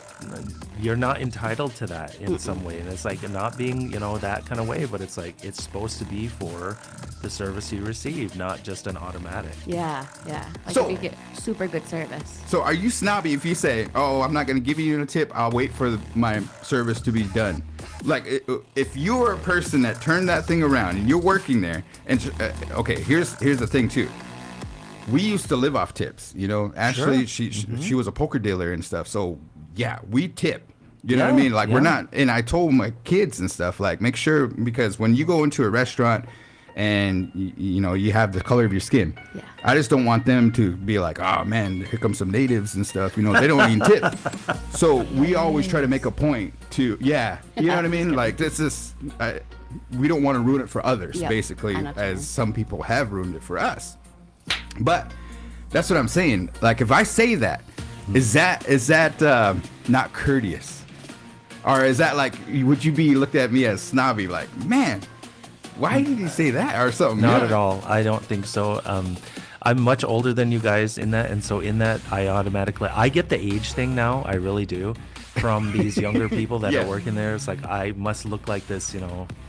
you're not entitled to that in some way, and it's like not being, that kind of way. But it's like it's supposed to be for the service you receive, not just an automatic. Yeah. Like So- if you get super good service. So are you snobby if you say, oh, I'm not going to give you a tip, I'll wait for my service to be done? Like, if you're a person that turned that thing around and you're working there, and okay, here's the thing too. We used to live off tips, Ashley, she was a poker dealer and stuff. So yeah, we tip. You know what I mean? Like we're not, and I told my kids and stuff, like make sure, because when you go into a restaurant and you have the color of your skin, I just don't want them to be like, oh man, here come some natives and stuff, they don't even tip. So we always try to make a point to, you know what I mean? Like this is, we don't want to ruin it for others, basically, I know what you mean. as some people have ruined it for us. But that's what I'm saying. Like if I say that, is that not courteous? Or is that like, would you be looked at me as snobby, like, man, why did he say that or something? Not at all. I don't think so. I'm much older than you guys in that, and so in that, I get the age thing now. I really do. From these younger people that are working there, it's like I must look like this,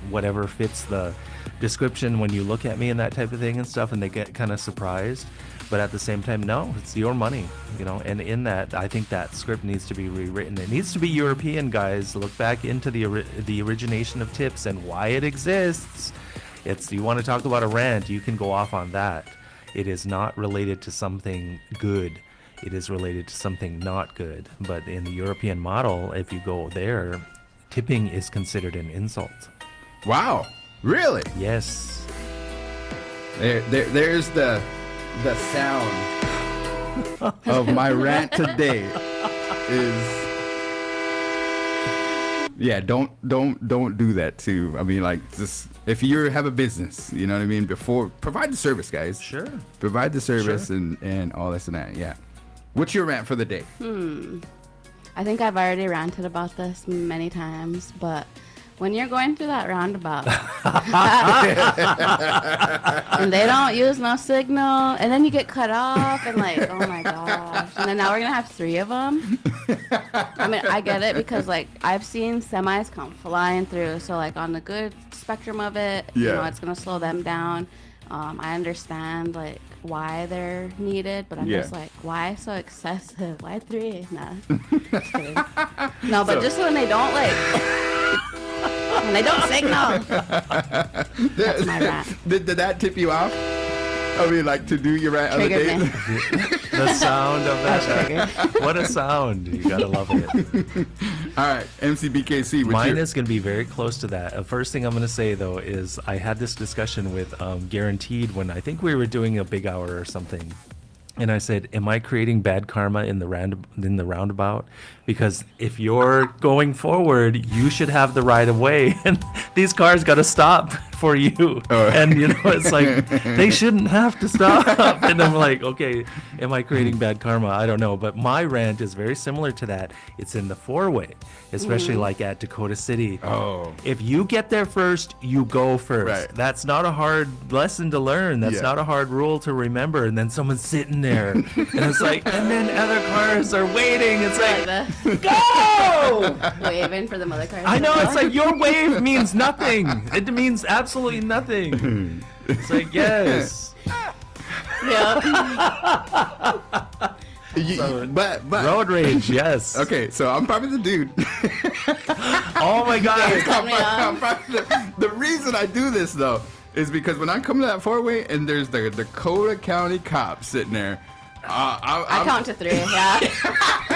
whatever fits the description when you look at me and that type of thing and stuff, and they get kind of surprised. But at the same time, no, it's your money, and in that, I think that script needs to be rewritten. It needs to be European, guys. Look back into the origination of tips and why it exists. You want to talk about a rant, you can go off on that. It is not related to something good. It is related to something not good. But in the European model, if you go there, tipping is considered an insult. Wow, really? Yes. There's the sound of my rant today is, don't do that too. I mean, like, just if you have a business, you know what I mean, provide the service, guys. Sure. Provide the service and all this and that. Yeah. What's your rant for the day? I think I've already ranted about this many times, but when you're going through that roundabout and they don't use no signal, and then you get cut off, and like, oh my gosh, and then now we're gonna have 3 of them. I mean, I get it, because like I've seen semis come flying through, so like on the good spectrum of it, it's gonna slow them down. I understand like why they're needed, but I'm just like, why so excessive? Why 3? Nah. Just kidding. No, but just when they don't when they don't signal. That's my rant. Did that tip you off? I mean, like, to do your rant on the Triggered day? me. The sound of I was that. triggered. What a sound. You gotta love it. All right, MCBKC. Mine is going to be very close to that. The first thing I'm going to say, though, is I had this discussion with Guaranteed when I think we were doing a big hour or something. And I said, am I creating bad karma in the roundabout? Because if you're going forward, you should have the right of way. And these cars got to stop for you. And, it's like, they shouldn't have to stop. And I'm like, okay, am I creating bad karma? I don't know. But my rant is very similar to that. It's in the 4-way, especially like at Dakota City. Oh. If you get there first, you go first. Right. That's not a hard lesson to learn. That's not a hard rule to remember. And then someone's sitting there, and it's like, and then other cars are waiting. It's like, go! Waving for the other cars. I know, it's like your wave means nothing. It means absolutely nothing. It's like, yes. But Road rage, yes. okay, so I'm probably the dude. Oh my God. I'm probably the reason I do this though is because when I come to that 4-way and there's the Dakota County cop sitting there, I count to 3. Yeah.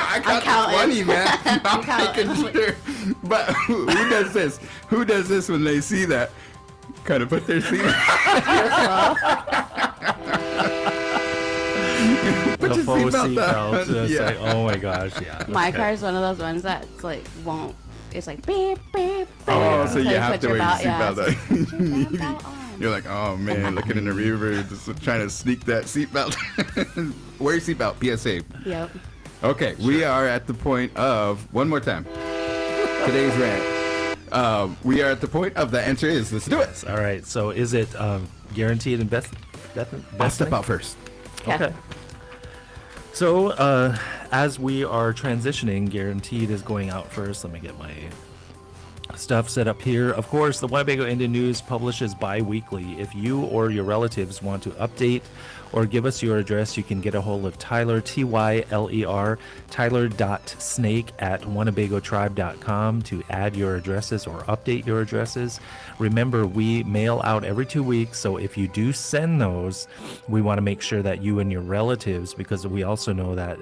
I count to counting. 20, man. I'm counting. making sure. But who does this? Who does this when they see that? Kind of put their seat. Put The your faux seatbelt seatbelt. on. It's Yeah. like, oh my gosh, yeah. My okay. car is one of those ones that like won't. It's like beep beep. beep Oh, so until you have put to your wear your belt- seatbelt yeah, on. put your belt on. You're like, oh man, looking in the rear view, just trying to sneak that seatbelt. Wear your seatbelt, PSA. Yep. Okay, we are at the point of, one more time, today's rant. We are at the point of the answer is. Let's do it. All right. So is it guaranteed and I'll step out first. Okay. So as we are transitioning, guaranteed is going out first. Let me get my stuff set up here. Of course, the Winnebago Indian News publishes bi-weekly. If you or your relatives want to update or give us your address, you can get a hold of Tyler, Tyler, tyler.snake@winnebagotribe.com to add your addresses or update your addresses. Remember, we mail out every 2 weeks, so if you do send those, we want to make sure that you and your relatives, because we also know that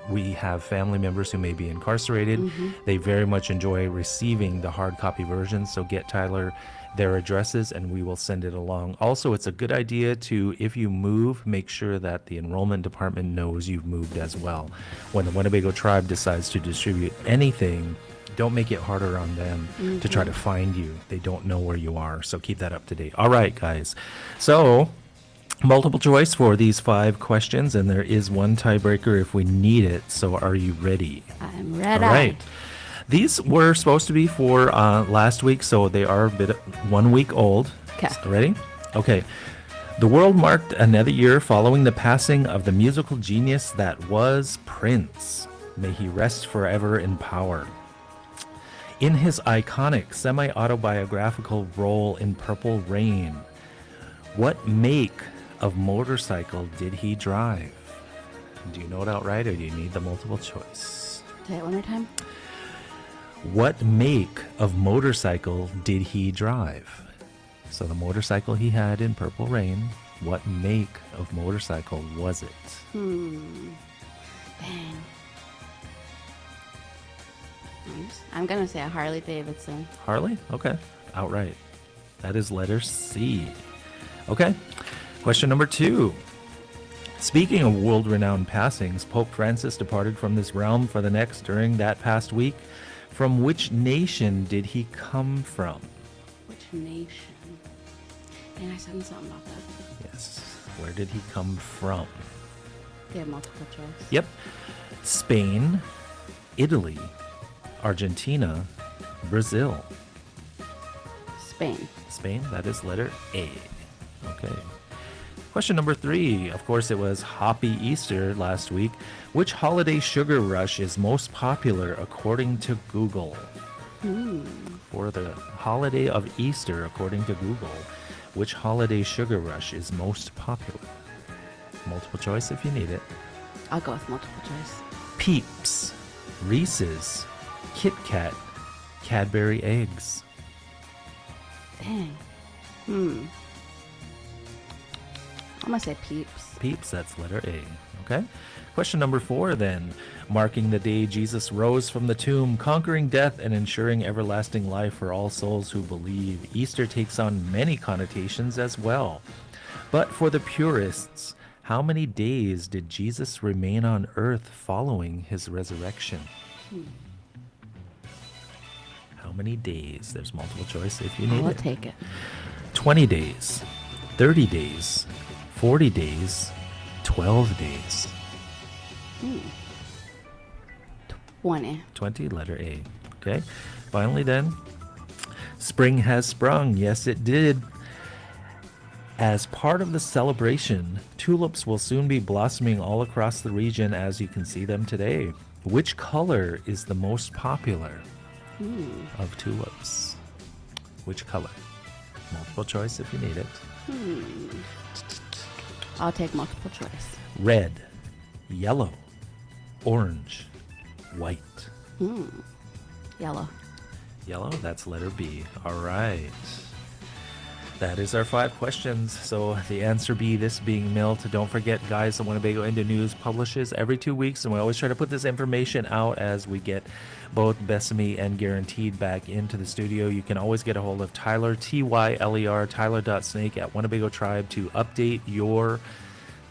we have family members who may be incarcerated. They very much enjoy receiving the hard copy version, so get Tyler their addresses and we will send it along. Also, it's a good idea to, if you move, make sure that the enrollment department knows you've moved as well. When the Winnebago Tribe decides to distribute anything, don't make it harder on them to try to find you. They don't know where you are, so keep that up to date. All right, guys. So multiple choice for these 5 questions, and there is one tiebreaker if we need it. So are you ready? I'm ready. All right. These were supposed to be for last week, so they are a bit 1 week old. Okay. Ready? Okay. The world marked another year following the passing of the musical genius that was Prince. May he rest forever in power. In his iconic semi-autobiographical role in Purple Rain, what make of motorcycle did he drive? Do you know it outright, or do you need the multiple choice? Say it one more time. What make of motorcycle did he drive? So the motorcycle he had in Purple Rain, what make of motorcycle was it? Dang. I'm gonna say a Harley Davidson. Harley? Okay. Outright. That is letter C. Okay. Question number 2. Speaking of world-renowned passings, Pope Francis departed from this realm for the next during that past week. From which nation did he come from? Which nation? And I said something about that. Yes. Where did he come from? They have multiple choice. Yep. Spain, Italy, Argentina, Brazil. Spain. Spain, that is letter A. Okay. Question number 3. Of course, it was Happy Easter last week. Which holiday sugar rush is most popular according to Google? For the holiday of Easter, according to Google, which holiday sugar rush is most popular? Multiple choice if you need it. I'll go with multiple choice. Peeps, Reese's, Kit Kat, Cadbury eggs. Dang. I'm gonna say Peeps. Peeps, that's letter A. Okay. Question number 4 then. Marking the day Jesus rose from the tomb, conquering death and ensuring everlasting life for all souls who believe, Easter takes on many connotations as well. But for the purists, how many days did Jesus remain on earth following his resurrection? How many days? There's multiple choice if you need I'll it. take it. 20 days, 30 days, 40 days, 12 days. 20. 20, letter A. Okay. Finally then, spring has sprung. Yes, it did. As part of the celebration, tulips will soon be blossoming all across the region as you can see them today. Which color is the most popular of tulips? Which color? Multiple choice if you need it. I'll take multiple choice. Red, yellow, orange, white. Yellow. Yellow, that's letter B. All right. That is our 5 questions. So the answer B, this being Milt. Don't forget, guys, the Winnebago Indian News publishes every 2 weeks, and we always try to put this information out as we get both Bethany and Guaranteed back into the studio. You can always get a hold of Tyler, Tyler, tyler.snake@WinnebagoTribe to update your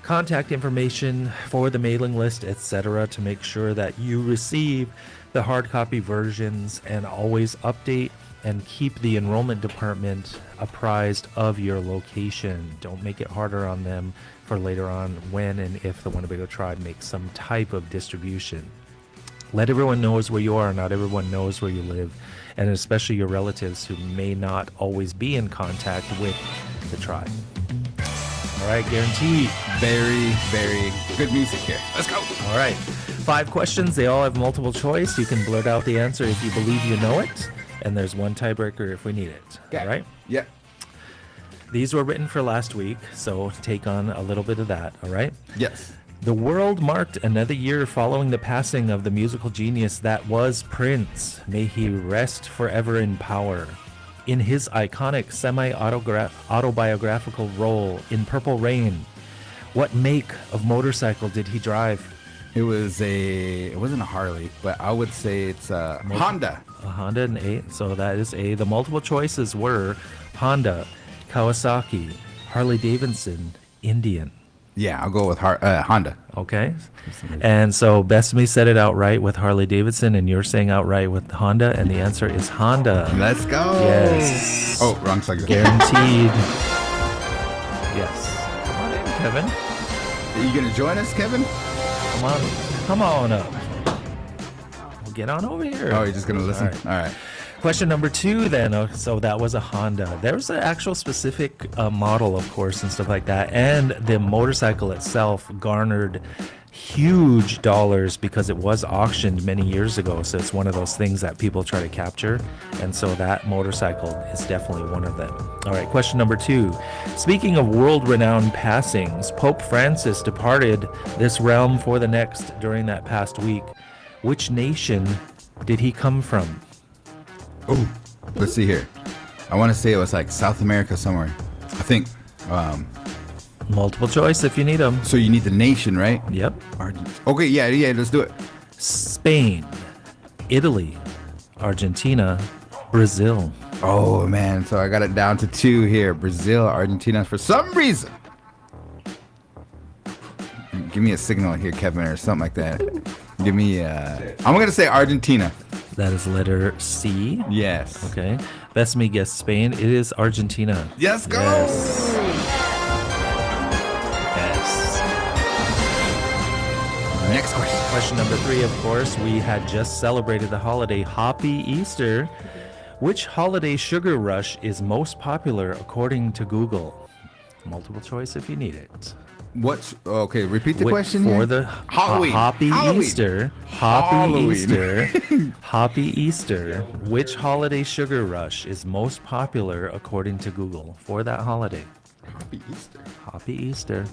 contact information for the mailing list, etc., to make sure that you receive the hard copy versions, and always update and keep the enrollment department apprised of your location. Don't make it harder on them for later on when and if the Winnebago Tribe makes some type of distribution. Let everyone knows where you are. Not everyone knows where you live, and especially your relatives who may not always be in contact with the tribe. All right, guaranteed. Very, very good music here. Let's go. All right. 5 questions. They all have multiple choice. You can blurt out the answer if you believe you know it. And there's one tiebreaker if we need it. Okay. All right. Yep. These were written for last week, so take on a little bit of that. All right. Yes. The world marked another year following the passing of the musical genius that was Prince. May he rest forever in power. In his iconic semi-autobiographical role in Purple Rain, what make of motorcycle did he drive? It wasn't a Harley, but I would say it's a Honda. A Honda and A. So that is A. The multiple choices were Honda, Kawasaki, Harley Davidson, Indian. Yeah, I'll go with Honda. Okay. And so Bethany said it outright with Harley Davidson, and you're saying outright with Honda, and the answer is Honda. Let's go. Yes. Oh, wrong segment. Guaranteed. Yes. Come on in, Kevin. Are you gonna join us, Kevin? Come on up. Well, get on over here. Oh, you're just gonna listen. All right. Question number 2 then. So that was a Honda. There's an actual specific model, of course, and stuff like that. And the motorcycle itself garnered huge dollars because it was auctioned many years ago. So it's one of those things that people try to capture. And so that motorcycle is definitely one of them. All right, question number 2. Speaking of world-renowned passings, Pope Francis departed this realm for the next during that past week. Which nation did he come from? Oh, let's see here. I want to say it was like South America somewhere. I think. Multiple choice if you need them. So you need the nation, right? Yep. Okay, yeah, let's do it. Spain, Italy, Argentina, Brazil. Oh man, so I got it down to 2 here. Brazil, Argentina. For some reason, give me a signal here, Kevin, or something like that. Give me. I'm gonna say Argentina. That is letter C. Yes. Okay. Bethany guessed Spain. It is Argentina. Yes, go. Yes. Next question. Question number 3, of course. We had just celebrated the holiday Happy Easter. Which holiday sugar rush is most popular according to Google? Multiple choice if you need it. What's okay? Repeat the question for here. the Halloween. Happy Easter. Happy Halloween. Easter. Happy Easter. Which holiday sugar rush is most popular according to Google for that holiday? Happy Easter. Happy Easter.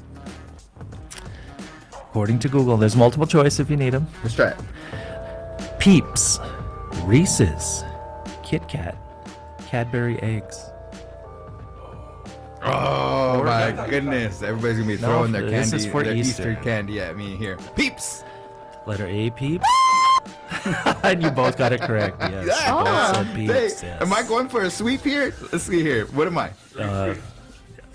According to Google, there's multiple choice if you need them. Let's try it. Peeps, Reese's, Kit Kat, Cadbury eggs. Oh my goodness! Everybody's gonna be throwing their this candy, is for their Easter. Easter candy at me here. Peeps. Letter A, Peeps. And you both got it correct. Yes. Yeah. Both said Peeps. Hey, Yes. am I going for a sweep here? Let's see here. What am I?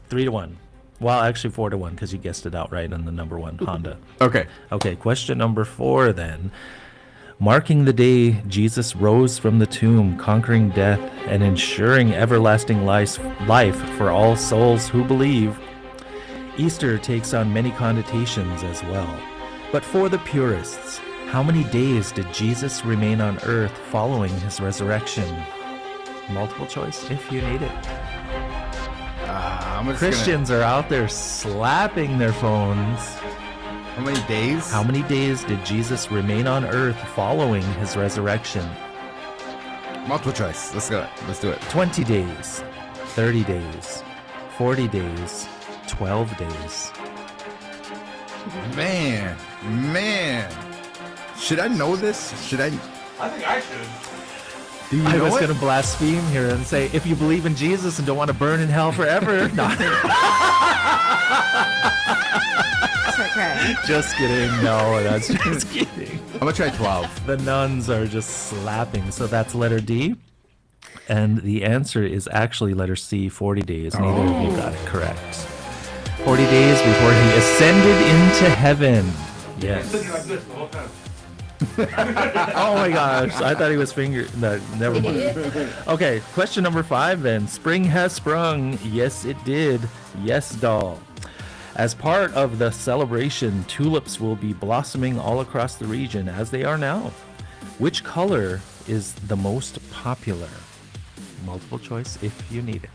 3-1. Well, actually 4-1 because you guessed it outright on the number 1 Honda. Okay. Okay, question number 4 then. Marking the day Jesus rose from the tomb, conquering death and ensuring everlasting life for all souls who believe, Easter takes on many connotations as well. But for the purists, how many days did Jesus remain on earth following his resurrection? Multiple choice if you need it. I'm just Christians are out there slapping their phones. How many days? How many days did Jesus remain on earth following his resurrection? Multiple choice. Let's go. Let's do it. 20 days, 30 days, 40 days, 12 days. Man. Should I know this? Should I? I think I should. Do you I know was it? going to blaspheme here and say, if you believe in Jesus and don't want to burn in hell forever, not. Okay. Just kidding. No, that's just kidding. I'm gonna try 12. The nuns are just slapping. So that's letter D. And the answer is actually letter C, 40 days. Neither of you got it correct. 40 days before he ascended into heaven. Yes. Sitting like this the whole time. Oh my gosh. I thought he was no, never mind. Okay, question number 5 then. Spring has sprung. Yes, it did. Yes, doll. As part of the celebration, tulips will be blossoming all across the region as they are now. Which color is the most popular? Multiple choice if you need it.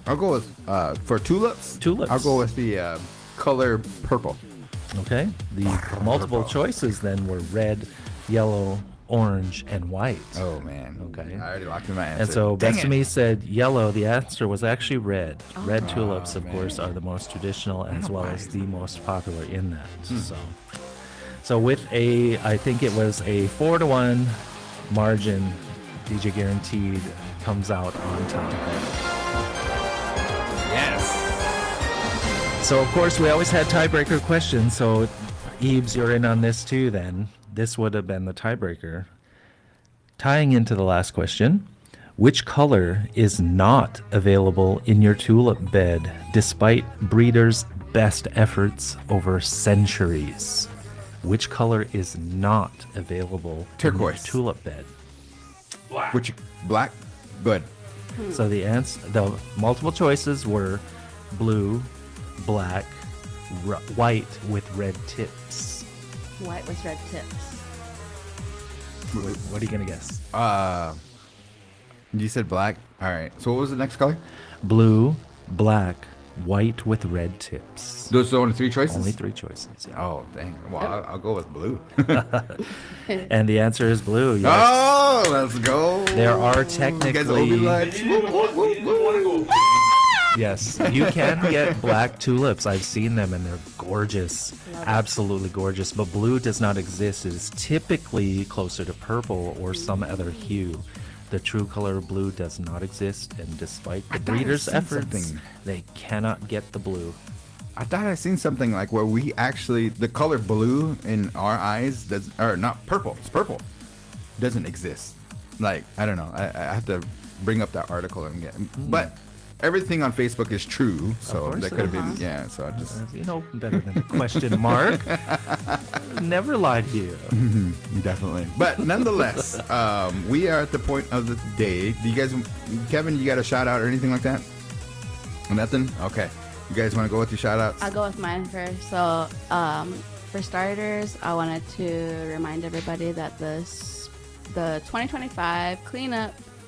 I'll go with for tulips. Tulips. I'll go with the color purple. Okay. The multiple choices then were red, yellow, orange, and white. Oh man. Okay. I already locked in my answer. And so Dang it. Bethany said yellow. The answer was actually red. Red tulips, of man. course, are the most traditional as well as the most popular in that. So with I think it was a 4-1 margin, DJ Guaranteed comes out on top. Yes. So, of course, we always had tiebreaker questions. So, Ebes, you're in on this too then. This would have been the tiebreaker. Tying into the last question, which color is not available in your tulip bed despite breeders' best efforts over centuries? Which color is not available Turquoise. in your tulip bed? Which black? Good. So the multiple choices were blue, black, white with red tips. White with red tips. What are you gonna guess? You said black. All right. So what was the next color? Blue, black, white with red tips. Those are only 3 choices. Only 3 choices. Yeah. Oh dang. Well, I'll go with blue. And the answer is blue. Yes. Oh, let's go. There are You guys owe me technically lunch. yes, you can get black tulips. I've seen them and they're gorgeous, absolutely gorgeous. But blue does not exist. It is typically closer to purple or some other hue. The true color of blue does not exist, and despite the thought I breeders' seen efforts, something. they cannot get the blue. I thought I seen something like where we actually the color blue in our eyes does or not purple. It's purple. Doesn't exist. Like I don't know. I have to bring up that article and get. But everything on Facebook is true, so course that it could have is. been yeah. So I just You know better than a question mark. Never lied to you. definitely. But nonetheless, we are at the point of the day. Do you guys, Kevin? You got a shout out or anything like that? Nothing. Okay. You guys want to go with your shout outs? I'll go with mine first. So, for starters, I wanted to remind everybody that the 2025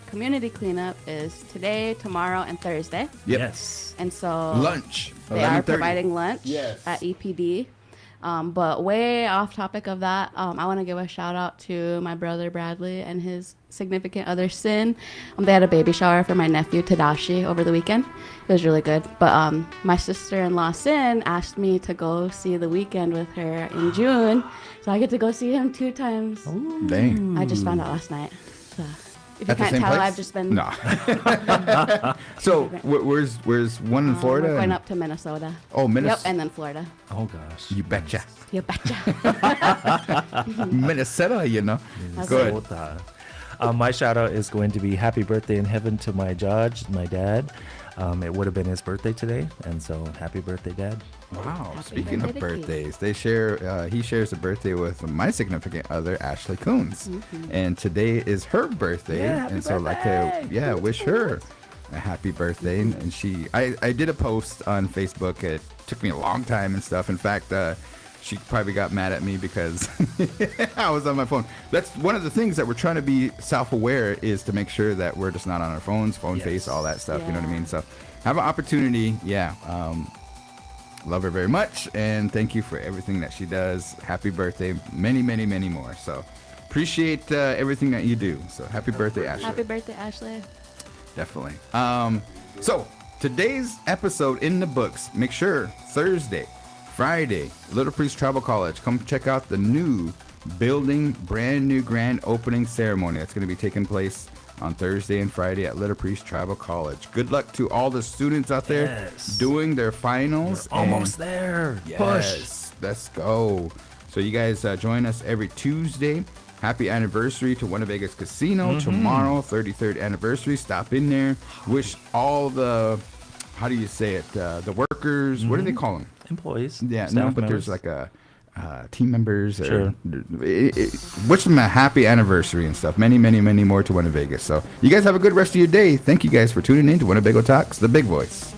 community cleanup is today, tomorrow, and Thursday. Yep. Yes. And so Lunch. they are 11:30. providing lunch Yes. at EPD. But way off topic of that, I want to give a shout out to my brother Bradley and his significant other Sin. They had a baby shower for my nephew Tadashi over the weekend. It was really good. But my sister-in-law Sin asked me to go see The Weeknd with her in June, so I get to go see him 2 times. Dang. I just found out last night. So if you At the can't same tell, place? I've just been. No. So where's one in Florida? We're going and- up to Minnesota. Oh, Yep, Minnesota. and then Florida. Oh gosh. You betcha. You betcha. Minnesota, you know. That's Good. Minnesota. My shout out is going to be happy birthday in heaven to my judge, my dad. It would have been his birthday today, and so happy birthday, Dad. Wow. Happy Speaking of birthday to birthdays, they share. He shares a birthday with my significant other, Ashley Coons, and today is her birthday, Yeah, happy and so I'd like to birthday. wish her a happy birthday. And she, I did a post on Facebook. It took me a long time and stuff. In fact, she probably got mad at me because I was on my phone. That's one of the things that we're trying to be self-aware is to make sure that we're just not on our phones, phone Yes. face, all that stuff. You know what I Yeah. mean? So have an opportunity. Yeah. Love her very much. And thank you for everything that she does. Happy birthday. Many, many, many more. So appreciate everything that you do. So happy birthday, Ashley. Happy birthday, Ashley. Definitely. So today's episode in the books. Make sure Thursday, Friday, Little Priest Tribal College. Come check out the new building, brand new grand opening ceremony that's going to be taking place on Thursday and Friday at Little Priest Tribal College. Good luck to all the students out there Yes. doing their finals. Almost there. Push. Yes, let's go. So you guys join us every Tuesday. Happy anniversary to Winnebago's Casino. Tomorrow, 33rd anniversary. Stop in there. Wish all the, how do you say it, the workers, what do they call them? Employees. Yeah, staff no, but members. there's like a team members. Sure. Wish them a happy anniversary and stuff. Many, many, many more to Winnebago. So you guys have a good rest of your day. Thank you guys for tuning in to Winnebago Talks, the big voice.